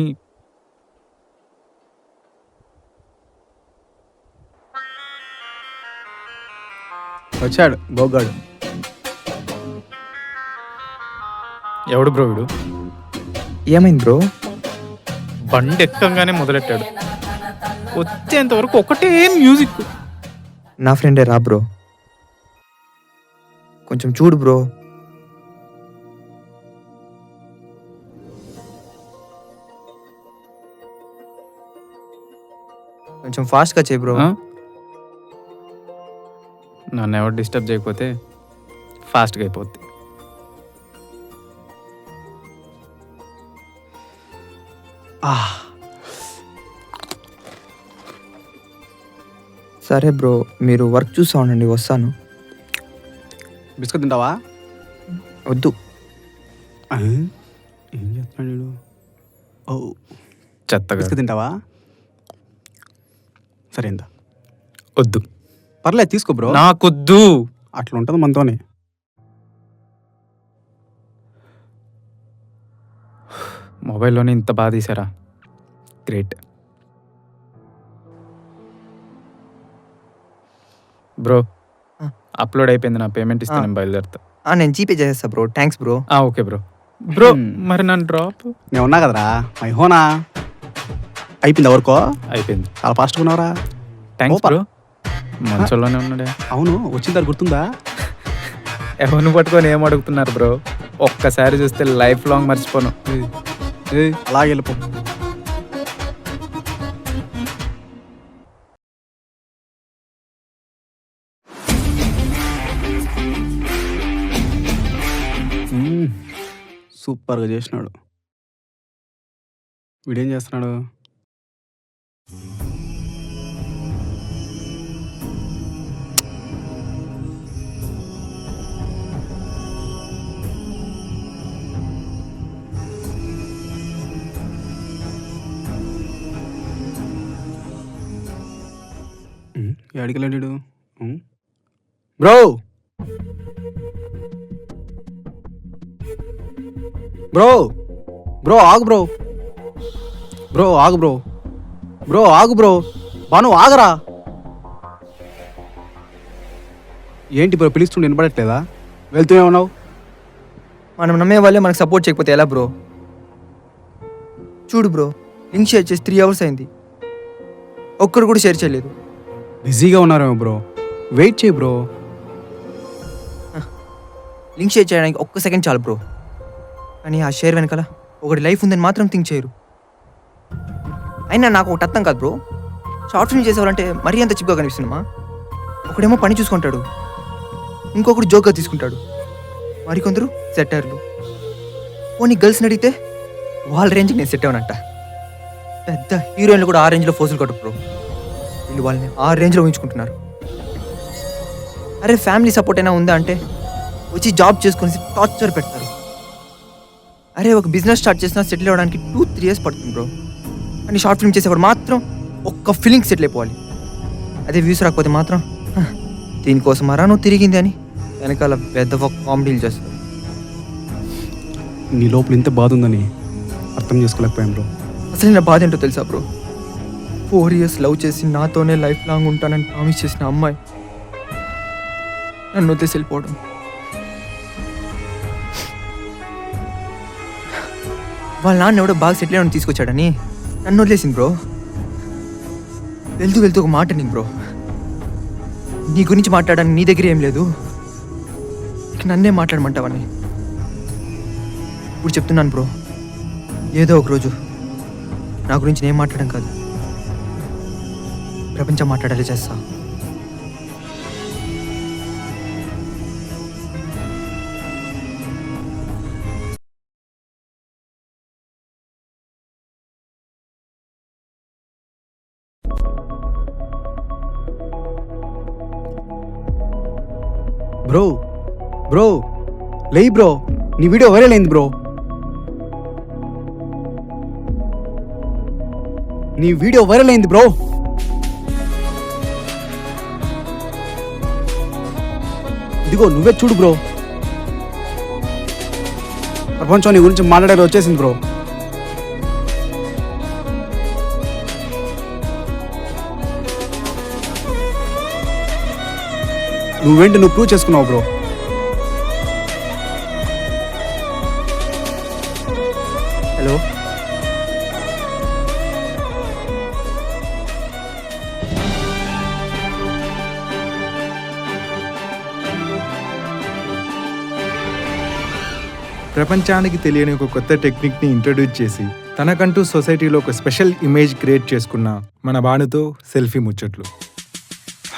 వచ్చాడు బోగాడు. ఎవడు బ్రో వీడు? ఏమైంది బ్రో? బండి ఎక్కంగానే మొదలెట్టాడు. వచ్చేంత వరకు ఒకటే మ్యూజిక్. నా ఫ్రెండే రా బ్రో, కొంచెం చూడు బ్రో. కొంచెం ఫాస్ట్గా చేయి బ్రో. నన్ను ఎవరు డిస్టర్బ్ చేయకపోతే ఫాస్ట్గా అయిపోద్ది. సరే బ్రో, మీరు వర్క్ చూసా ఉండండి, వస్తాను. బిస్కెట్ తింటావా? వద్దు. ఏం చేస్తున్నాడు వీడు? ఓ, చెత్తగా. బిస్కెట్ తింటావా? సరే ఇంత. వద్దు. పర్లేదు తీసుకో బ్రో. నాకొద్దు. అట్లా ఉంటుంది మనతోనే. మొబైల్లోనే ఇంత బాగా తీసారా, గ్రేట్ బ్రో. అప్లోడ్ అయిపోయింది, నా పేమెంట్ ఇస్తే నేను బయలుదేరుతా. నేను జీపే చేసేస్తా bro. Thanks bro. Okay bro. Bro మరి నన్ను డ్రాప్. నేను ఉన్నా కదరా, మై హోనా. అయిపోయింది ఎవరికో? అయిపోయింది. చాలా ఫాస్ట్గా ఉన్నారా? Thanks bro. మంచోళ్ళనే ఉన్నాడే. అవును, వచ్చిన దారి గుర్తుందా? ఎవరిని పట్టుకొని ఏం అడుగుతున్నారు బ్రో? ఒక్కసారి చూస్తే లైఫ్ లాంగ్ మర్చిపోను. అలాగే వెళ్ళిపో. సూపర్గా చేసినాడు. వీడేం చేస్తున్నాడు? అడిగలేడు బ్రో. బ్రో బ్రో ఆగు బ్రో. బ్రో ఆగు బ్రో. బ్రో ఆగు బ్రో. బాను ఆగరా. ఏంటి బ్రో పిలుస్తుండే వినపడట్లేదా? వెళ్తూనే ఉన్నావు. మనం నమ్మే వాళ్ళే మనకు సపోర్ట్ చేయకపోతే ఎలా బ్రో? చూడు బ్రో, లింక్ షేర్ చేసి 3 hours అయింది, ఒక్కరు కూడా షేర్ చేయలేదు. బిజీగా ఉన్నారేమో బ్రో, వెయిట్ చేయి బ్రో. లింక్ షేర్ చేయడానికి ఒక్క సెకండ్ చాలు బ్రో, కానీ ఆ షేర్ వెనకాల ఒకటి లైఫ్ ఉందని మాత్రం థింక్ చేయరు. అయినా నాకు ఒకటి అర్థం కాదు బ్రో, షార్ట్ ఫిల్మ్ చేసేవాళ్ళంటే మరీ అంత చిప్గా కనిపిస్తున్నామా? ఒకడేమో పని చూసుకుంటాడు, ఇంకొకడు జోక్గా తీసుకుంటాడు, మరికొందరు సెట్టర్లు. పోనీ గర్ల్స్ని అడిగితే వాళ్ళ రేంజ్కి నేను సెట్ అవనంట. పెద్ద హీరోయిన్లు కూడా ఆ రేంజ్లో ఫోజులు కొట్టు బ్రో, వీళ్ళు వాళ్ళని ఆ రేంజ్లో ఊహించుకుంటున్నారు. అరే ఫ్యామిలీ సపోర్ట్ అయినా ఉందా అంటే వచ్చి జాబ్ చేసుకొని టార్చర్ పెడతారు. అరే ఒక బిజినెస్ స్టార్ట్ చేసినా సెటిల్ అవ్వడానికి 2-3 years పడుతుంది బ్రో, కానీ షార్ట్ ఫిల్మ్ చేసేవాడు మాత్రం ఒక్క ఫీలింగ్ సెటిల్ అయిపోవాలి. అదే వ్యూస్ రాకపోతే మాత్రం దీనికోసం మరా నువ్వు తిరిగింది అని వెనకాల పెద్ద కామెడీలు చేస్తారు. నీ లోపల ఇంత బాధ ఉందని అర్థం చేసుకోలేకపోయాం బ్రో. అసలు నా బాధ ఏంటో తెలుసా బ్రో? 4 years లవ్ చేసి నాతోనే లైఫ్ లాంగ్ ఉంటానని ప్రామిస్ చేసిన అమ్మాయి నన్ను వదిలేసి వెళ్ళిపోవడం. వాళ్ళ నాన్న ఎవడో బాగా సెటిల్ అయ్యి తీసుకొచ్చాడని నన్ను వదిలేసింది బ్రో. వెళ్తూ వెళ్తూ ఒక మాట నీకు బ్రో, నీ గురించి మాట్లాడడానికి నీ దగ్గర ఏం లేదు, ఇక నన్నే మాట్లాడమంటావని. ఇప్పుడు చెప్తున్నాను బ్రో, ఏదో ఒక రోజు నా గురించి నేను మాట్లాడడం కాదు, ప్రపంచం మాట్లాడేలా చేస్తా. బ్రో బ్రో లేయ్ బ్రో, నీ వీడియో వైరల్ అయింది బ్రో. నీ వీడియో వైరల్ అయింది బ్రో. ఇదిగో నువ్వే చూడు బ్రో, ప్రపంచం నీ గురించి మాట్లాడేది వచ్చేసింది బ్రో. నువ్వేంటి నువ్వు ప్రూవ్ చేసుకున్నావు బ్రో. హలో, ప్రపంచానికి తెలియని ఒక కొత్త టెక్నిక్ని ఇంట్రడ్యూస్ చేసి తనకంటూ సొసైటీలో ఒక స్పెషల్ ఇమేజ్ క్రియేట్ చేసుకున్న మన భానుతో సెల్ఫీ ముచ్చట్లు.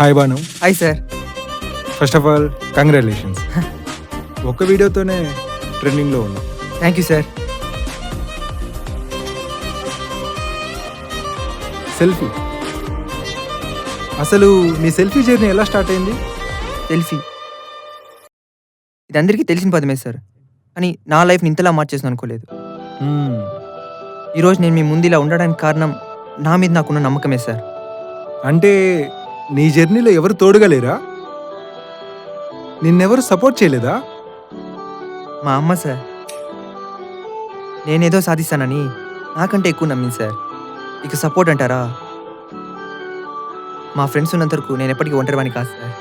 Hi Bhanu. Hi sir. First of all congratulations. ఒక వీడియోతోనే ట్రెండింగ్లో ఉన్నాం. Thank you sir. సెల్ఫీ, అసలు మీ సెల్ఫీ జర్నీ ఎలా స్టార్ట్ అయింది? సెల్ఫీ ఇది అందరికీ తెలిసిన పదమే సార్, కానీ నా లైఫ్ని ఇంతలా మార్చేసిన అనుకోలేదు. ఈరోజు నేను మీ ముందు ఇలా ఉండడానికి కారణం నా మీద నాకున్న నమ్మకమే సార్. అంటే నీ జర్నీలో ఎవరు తోడుగా లేరా? నిన్నెవరు సపోర్ట్ చేయలేదా? మా అమ్మ సార్. నేనేదో సాధిస్తానని నాకంటే ఎక్కువ నమ్మింది సార్. ఇక సపోర్ట్ అంటారా, మా ఫ్రెండ్స్ ఉన్నంత వరకు నేను ఎప్పటికీ ఒంటరివాణి కాదు సార్.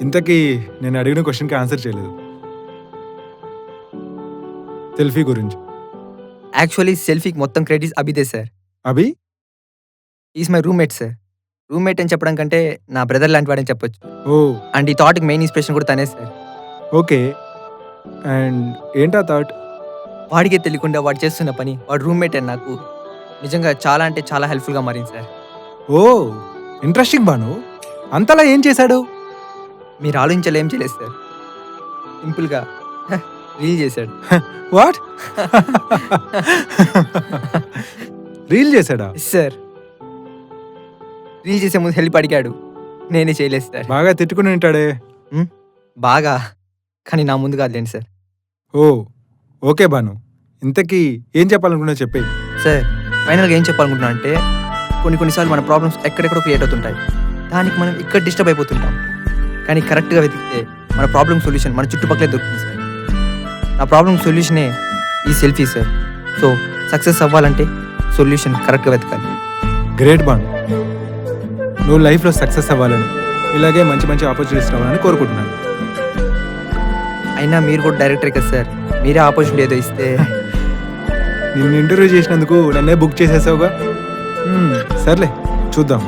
ఇంతకీ నేను అడిగిన క్వశ్చన్కి ఆన్సర్ చేయలేదు. సెల్ఫీ గురించి. యాక్చువల్లీ సెల్ఫీకి మొత్తం క్రెడిట్స్ అభిదే sir. Abhi is my roommate sir. Roommate అని చెప్పడం కంటే నా బ్రదర్ లాంటి వాడని చెప్పొచ్చు. ఓ, అండ్ ఈ థాట్కి మెయిన్ ఇన్స్పిరేషన్ కూడా తనే సార్. ఓకే. అండ్ ఏంటా థాట్? వాడికే తెలియకుండా వాడు చేస్తున్న పని వాడు రూమ్మేట్ అని నాకు నిజంగా చాలా అంటే చాలా హెల్ప్ఫుల్గా మారింది సార్. ఓ, ఇంట్రెస్టింగ్ భాను. అంతలా ఏం చేశాడు? మీరు ఆలోచించాలి ఏం చేయలేదు సార్, సింపుల్గా రీల్ చేశాడు. వాట్? రీల్ చేశాడా? సార్ రీల్ చేసే ముందు హెల్ప్ అడిగాడు, నేనే చేయలేదు సార్. బాగా తిట్టుకుని ఉంటాడే. బాగా, కానీ నా ముందు కాదులేండి సార్. ఓ, ఓకే భాను. ఇంతకీ ఏం చెప్పాలనుకున్నా చెప్పే. సార్ ఫైనల్గా ఏం చెప్పాలనుకుంటున్నా అంటే, కొన్నిసార్లు మన ప్రాబ్లమ్స్ ఎక్కడెక్కడో క్రియేట్ అవుతుంటాయి, దానికి మనం ఇక్కడ డిస్టర్బ్ అయిపోతుంటాం. కానీ కరెక్ట్గా వెతికితే మన ప్రాబ్లమ్ సొల్యూషన్ మన చుట్టుపక్కలే దొరుకుతుంది సార్. నా ప్రాబ్లమ్ సొల్యూషనే ఈ సెల్ఫీ సార్. సో సక్సెస్ అవ్వాలంటే సొల్యూషన్ కరెక్ట్గా వెతకాలి. గ్రేట్ భాను, నువ్వు లైఫ్లో సక్సెస్ అవ్వాలని, ఇలాగే మంచి మంచి ఆపర్చునిటీస్ రావాలని కోరుకుంటున్నాను. అయినా మీరు కూడా డైరెక్టర్ కదా సార్, మీరే ఆపర్చునిటీ ఏదో ఇస్తే. నిన్ను ఇంటర్వ్యూ చేసినందుకు నన్నే బుక్ చేసేసావుగా. సర్లే చూద్దాం.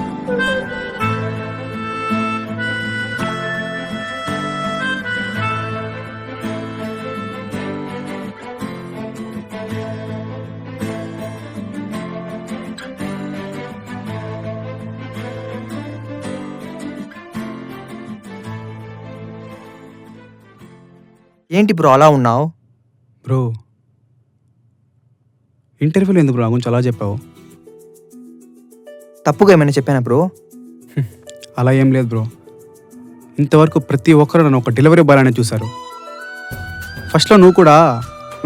ఏంటి బ్రో అలా ఉన్నావు? బ్రో ఇంటర్వ్యూలో ఎందుకు బ్రో గురించి అలా చెప్పావు? తప్పుగా ఏమైనా చెప్పానా బ్రో? అలా ఏం లేదు బ్రో. ఇంతవరకు ప్రతి ఒక్కరు నన్ను ఒక డెలివరీ బాయ్ అనే చూశారు. ఫస్ట్లో నువ్వు కూడా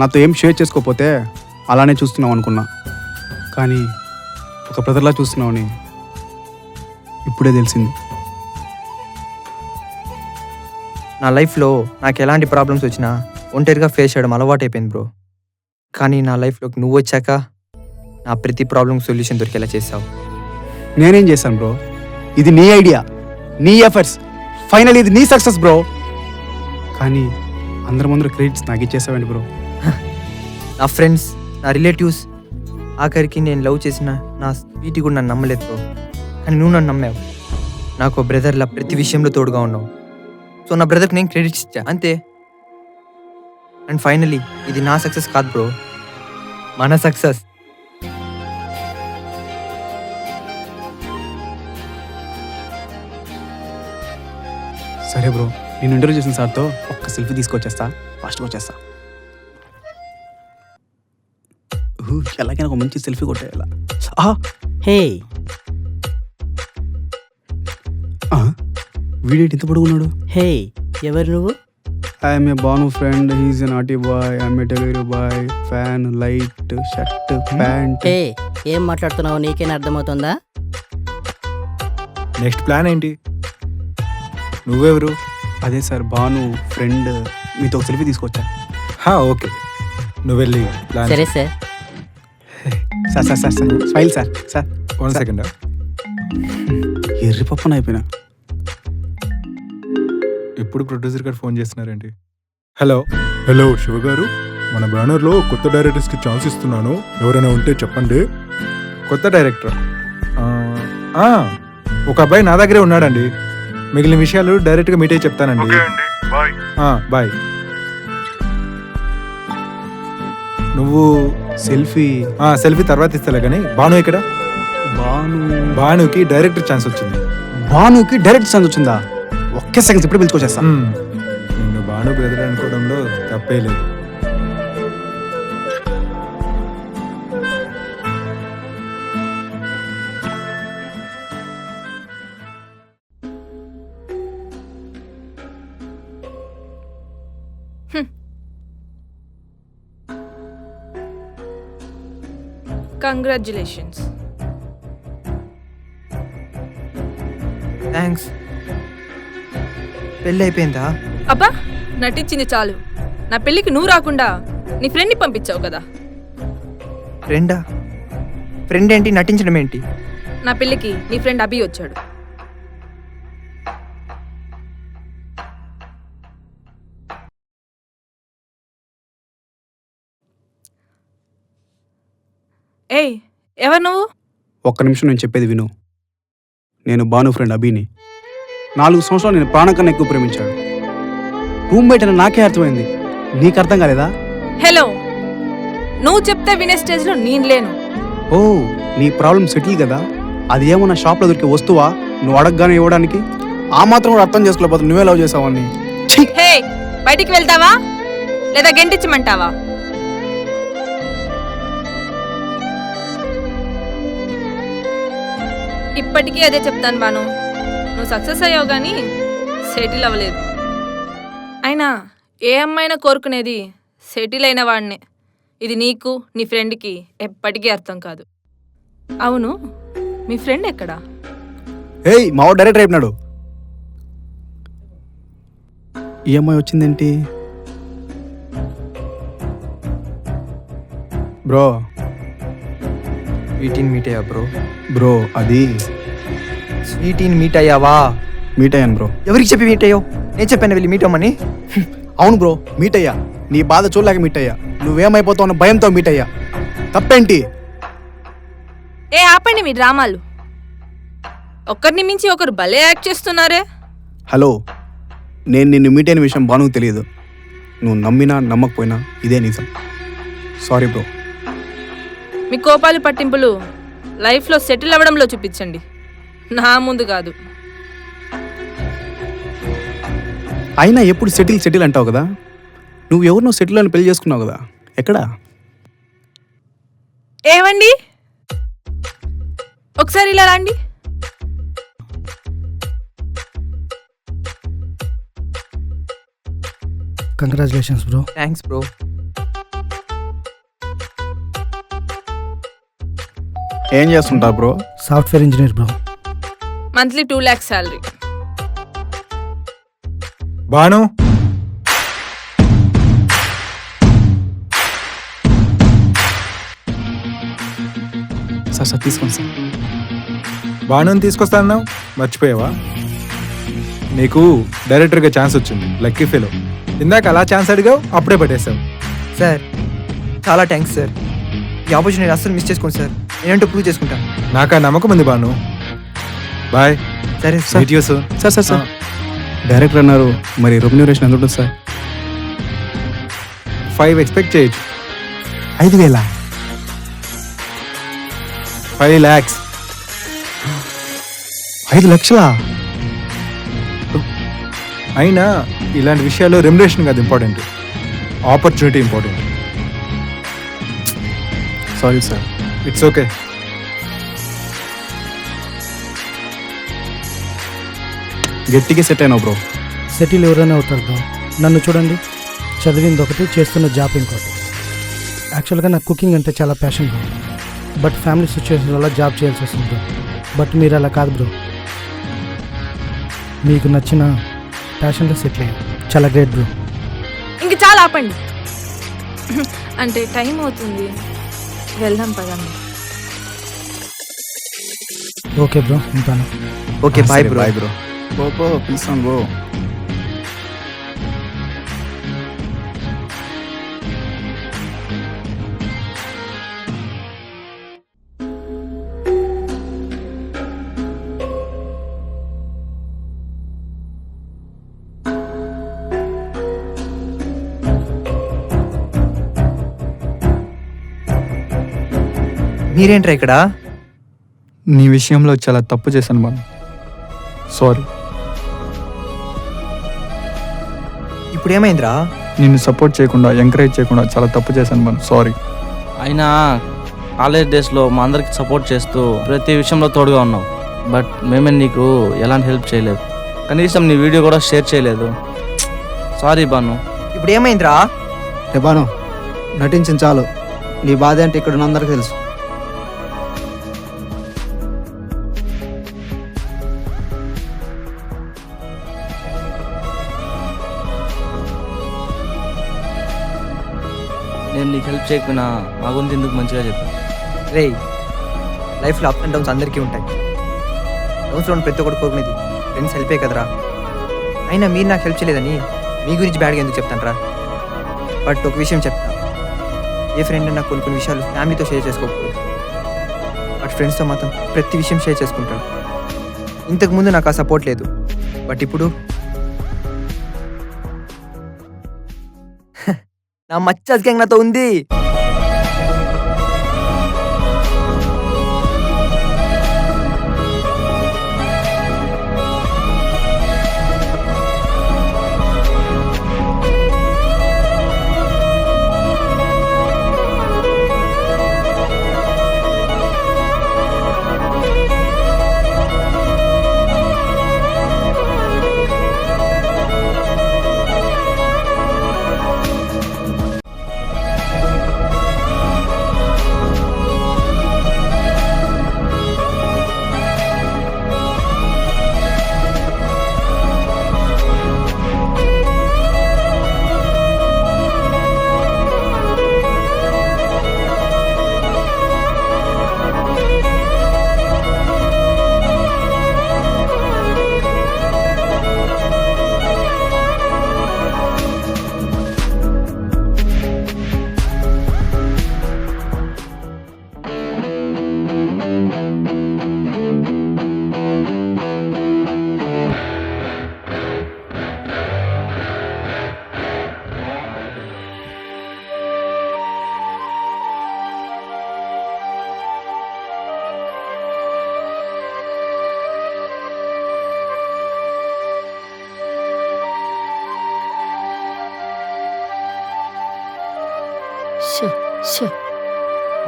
నాతో ఏం షేర్ చేసుకోకపోతే అలానే చూస్తున్నావు అనుకున్నా, కానీ ఒక బ్రదర్లా చూస్తున్నావని ఇప్పుడే తెలిసింది. నా లైఫ్లో నాకు ఎలాంటి ప్రాబ్లమ్స్ వచ్చినా ఒంటరిగా ఫేస్ చేయడం అలవాటైపోయింది బ్రో. కానీ నా లైఫ్లోకి నువ్వు వచ్చాక నా ప్రతి ప్రాబ్లమ్ సొల్యూషన్ దొరికేలా చేసావు. నేనేం చేశాను బ్రో? ఇది నీ ఐడియా, నీ ఎఫర్ట్స్, ఫైనల్ ఇది నీ సక్సెస్ బ్రో. కానీ అందరి ముందర క్రెడిట్స్ నాకు ఇచ్చేసావండి బ్రో. నా ఫ్రెండ్స్, నా రిలేటివ్స్, ఆఖరికి నేను లవ్ చేసిన నా స్వీటీ కూడా నన్ను నమ్మలేదు బ్రో. కానీ నువ్వు నన్ను నమ్మావు. నాకు బ్రదర్లా ప్రతి విషయంలో తోడుగా ఉన్నావు. సో నా బ్రదర్కి నేను క్రెడిట్స్ ఇచ్చా అంతే. అండ్ ఫైనలీ ఇది నా సక్సెస్ కాదు బ్రో, మన సక్సెస్. సరే బ్రో, నేను ఇంటర్వ్యూ చేసిన సార్తో ఒక్క సెల్ఫీ తీసుకొచ్చేస్తా, ఫాస్ట్గా వచ్చేస్తా. ఎలాగైనా ఒక మంచి సెల్ఫీ కొట్టేయాల. హే, వీడేంటి ఇంత పొడుగున్నాడు? హే, ఎవరు నువ్వు? I'm a Banu friend, he is a naughty boy, I'm a delivery boy, fan, light, shirt, pant. Hey, ఏం మాట్లాడుతున్నావు నీకేనా అర్థమవుతుందా? నెక్స్ట్ ప్లాన్ ఏంటి? నువ్వెవరు? అదే సార్, బాను ఫ్రెండ్, మీతో ఒక సెల్ఫీ తీసుకొచ్చా. ఓకే, నువ్వు వెళ్ళి ప్లాన్. సరే sir. Sir sir sir sir smile sir. Sir 1 second. ఎర్రి పప్పన అయిపోయినా. ఇప్పుడు ప్రొడ్యూసర్ గారు ఫోన్ చేస్తున్నారేంటి? హలో శివ గారు, మన బ్యానర్లో కొత్త డైరెక్టర్స్కి ఛాన్స్ ఇస్తున్నాను, ఎవరైనా ఉంటే చెప్పండి. కొత్త డైరెక్టర్? ఒక అబ్బాయి నా దగ్గరే ఉన్నాడండి. మిగిలిన విషయాలు డైరెక్ట్గా మీటే చెప్తానండి. బాయ్. నువ్వు సెల్ఫీ తర్వాత ఇస్తలే కానీ భాను ఇక్కడ. భానుకి డైరెక్టర్ ఛాన్స్ వచ్చింది. భానుకి డైరెక్ట్ ఛాన్స్ వచ్చిందా? ఒకే సెకండ్స్ ఇప్పుడు పిలుచుకొచ్చేస్తా. నిన్ను భాను బ్రదర్ అనుకోవడంలో తప్పే లేదు. కంగ్రాచులేషన్స్. థ్యాంక్స్. పెళ్ళి అయిపోయిందా? అబ్బా, నటించింది చాలు. నా పెళ్ళికి నువ్వు రాకుండా నీ ఫ్రెండ్ని పంపించావు కదా. ఫ్రెండ్ ఏంటి, నటించడం ఏంటి? నా పెళ్ళికి నీ ఫ్రెండ్ అభి వచ్చాడు. ఏయ్, ఎవరు నువ్వు? ఒక్క నిమిషం నేను చెప్పేది విను. నేను భాను ఫ్రెండ్ అభిని. 4 సంవత్సరాలు నేను ప్రాణం కన్నా ఎక్కువ ప్రేమించాడు. రూమ్మేట్ అని నాకే అర్థమైంది, నీకు అర్థం కాలేదా? హలో, నువ్వు చెప్తే వినే స్టేజ్లో నేను లేను. ఓ, నీ ప్రాబ్లం సెటిల్ కదా. అది ఏమన్నా షాప్లో దొరికే వస్తువా నువ్వు అడగగానే ఇవ్వడానికి? ఆ మాత్రం కూడా అర్థం చేసుకోలేకపోతే నువ్వే లవ్ చేసావని. హే, బయటికి వెళ్తావా లేదా గెంటించమంటావా? ఇప్పటికీ అదే చెప్తాను బాను, నువ్వు సక్సెస్ అయ్యావు కానీ సెటిల్ అవ్వలేదు. అయినా ఏ అమ్మాయినా కోరుకునేది సెటిల్ అయిన వాడినే. ఇది నీకు నీ ఫ్రెండ్కి ఎప్పటికీ అర్థం కాదు. అవును, మీ ఫ్రెండ్ ఎక్కడా? ఏయ్, మా వాడు డైరెక్టర్ అయిపోయినాడు. ఈ అమ్మాయి వచ్చిందేంటి? బ్రో, స్వీటీని మీట్ అయ్యా బ్రో అది స్వీటీని మీట్ అయ్యావా? మీట్ అయ్యాను బ్రో. ఎవరికి చెప్పి మీట్ అయ్యావు? నేను చెప్పాను వెళ్ళి మీట్ అవ్వమని. అవును బ్రో, మీట్ అయ్యా. నీ బాధ చూడలేక మీట్ అయ్యా. నువ్వేమైపోతావు అన్న భయంతో మీట్ అయ్యా. తప్పేంటి? ఏ ఆపండి మీ డ్రామాలు. ఒకరిని మించి ఒకరు భలే యాక్ట్ చేస్తున్నారే. హలో, నేను నిన్ను మీట్ అయిన విషయం బానుకు తెలియదు. నువ్వు నమ్మినా నమ్మకపోయినా ఇదే నిజం. Sorry bro. మీ కోపాలు పట్టింపులు లైఫ్లో సెటిల్ అవ్వడంలో చూపించండి, నా ముందు కాదు. అయినా ఎప్పుడు సెటిల్ అంటావు కదా. నువ్వు ఎవరినో సెటిల్ అని పెళ్లి చేసుకున్నావు కదా, ఎక్కడా? ఏమండి, ఒకసారి ఇలా రండి. Congratulations bro. Thanks bro. ఏం చేస్తుంటా bro? Software engineer bro. Monthly 2 lakhs salary. Bhanu sir తీసుకోండి సార్. భానుని తీసుకొస్తానన్నావు మర్చిపోయావా? నీకు డైరెక్టర్గా ఛాన్స్ వచ్చింది, లక్కీ ఫెలో. ఇందాక అలా ఛాన్స్ అడిగావు, అప్పుడే పట్టేశావు. సార్ చాలా థ్యాంక్స్ సార్. ఈ ఆపర్చునిటీ అస్సలు మిస్ చేసుకోండి సార్. నేనంటూ ప్రూవ్ చేసుకుంటాను. నాకు ఆ నమ్మకం ఉంది భాను. బాయ్. సరే meet you soon. Sir director అన్నారు, మరి రెమ్యూనరేషన్ ఎంత ఉంటుంది సార్? 5 ఎక్స్పెక్ట్ చేయొచ్చు. 5,000? 5 lakhs. 5 లక్షలా? అయినా ఇలాంటి విషయాల్లో రెమ్యునరేషన్ కాదు important, opportunity important. Sorry sir. It's okay. గట్టిగా సెట్ అయినావు బ్రో. సెటిల్ ఎవరైనా అవుతారు బ్రో. నన్ను చూడండి, చదివింది ఒకటి, చేస్తున్న జాబ్ ఇంకోటి. యాక్చువల్గా నాకు కుకింగ్ అంటే చాలా passion bro. But family situation వల్ల జాబ్ చేయాల్సి వస్తుంది బ్రో. బట్ మీరు అలా కాదు బ్రో. మీకు నచ్చిన ప్యాషన్లో సెటిల్ అయ్యారు. చాలా గ్రేట్ బ్రో. ఇంక చాలా ఆపండి. అంటే టైం అవుతుంది, వెళ్దాం పదండి. ఓకే బ్రో, ఉంటాను. Okay bye bro. Bye bro. పో పిలుస్తాను బ్రో. మీరేంట్రా ఇక్కడ? నీ విషయంలో చాలా తప్పు చేశాను బాను, సారీ. ఇప్పుడు ఏమైందిరా? నిన్ను సపోర్ట్ చేయకుండా, ఎంకరేజ్ చేయకుండా చాలా తప్పు చేశాను బాను, సారీ. అయినా కాలేజ్ డేస్లో మా అందరికి సపోర్ట్ చేస్తూ ప్రతి విషయంలో తోడుగా ఉన్నావు. బట్ మేమే నీకు ఎలాంటి హెల్ప్ చేయలేదు, కనీసం నీ వీడియో కూడా షేర్ చేయలేదు. సారీ బాను. ఇప్పుడు ఏమైందిరా? రే బాను, నటించిన చాలు. నీ బాధ అంటే ఇక్కడ ఉన్న అందరికీ తెలుసు. నేను నీకు హెల్ప్ చేయకపోయినా మా గురించి ఎందుకు మంచిగా చెప్పాను. రే, లైఫ్లో అప్ అండ్ డౌన్స్ అందరికీ ఉంటాయి. డౌన్స్లో ఉన్న ప్రతి ఒక్కటి కోరుకునేది ఫ్రెండ్స్ హెల్పే కదరా. అయినా మీరు నాకు హెల్ప్ చేయలేదని మీ గురించి బ్యాడ్గా ఎందుకు చెప్తాను రా? బట్ ఒక విషయం చెప్తా, ఏ ఫ్రెండ్ నాకు కొన్ని విషయాలు ఫ్యామిలీతో షేర్ చేసుకోకూడదు, బట్ ఫ్రెండ్స్తో మాత్రం ప్రతి విషయం షేర్ చేసుకుంటాడు. ఇంతకుముందు నాకు ఆ సపోర్ట్ లేదు, బట్ ఇప్పుడు నా మచ్చాస్ గ్యాంగ్ నాతో ఉంది.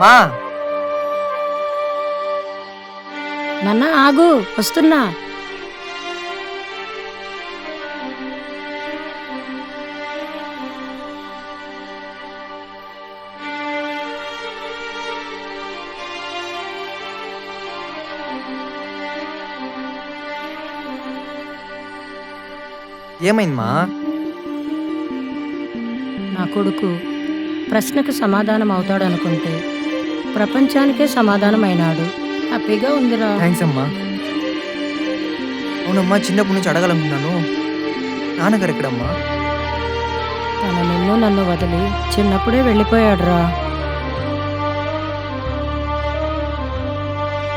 మా నాన్న ఆగు, వస్తున్నా. ఏమైందమ్మా? నా కొడుకు ప్రశ్నకు సమాధానం అవుతాడు అనుకుంటే ప్రపంచానికే సమాధానం అయినాడు. హ్యాపీగా ఉందిరా. థ్యాంక్స్ అమ్మా. అవునమ్మా, చిన్నప్పటి నుంచి అడగాలనుకున్నాను, నాన్నగారు ఎక్కడమ్మా? తన నిన్ను నన్ను వదిలి చిన్నప్పుడే వెళ్ళిపోయాడురా.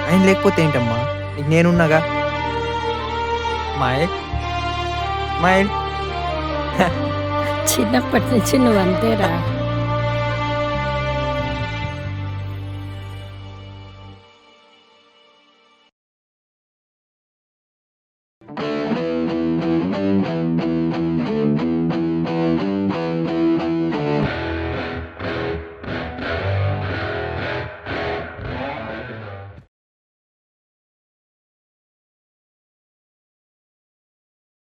ఆయన లేకపోతే ఏంటమ్మా, నీకు నేనున్నాగా. మాయ్ మాయ్ చిన్నప్పటి నుంచి నువ్వు అంతేరా.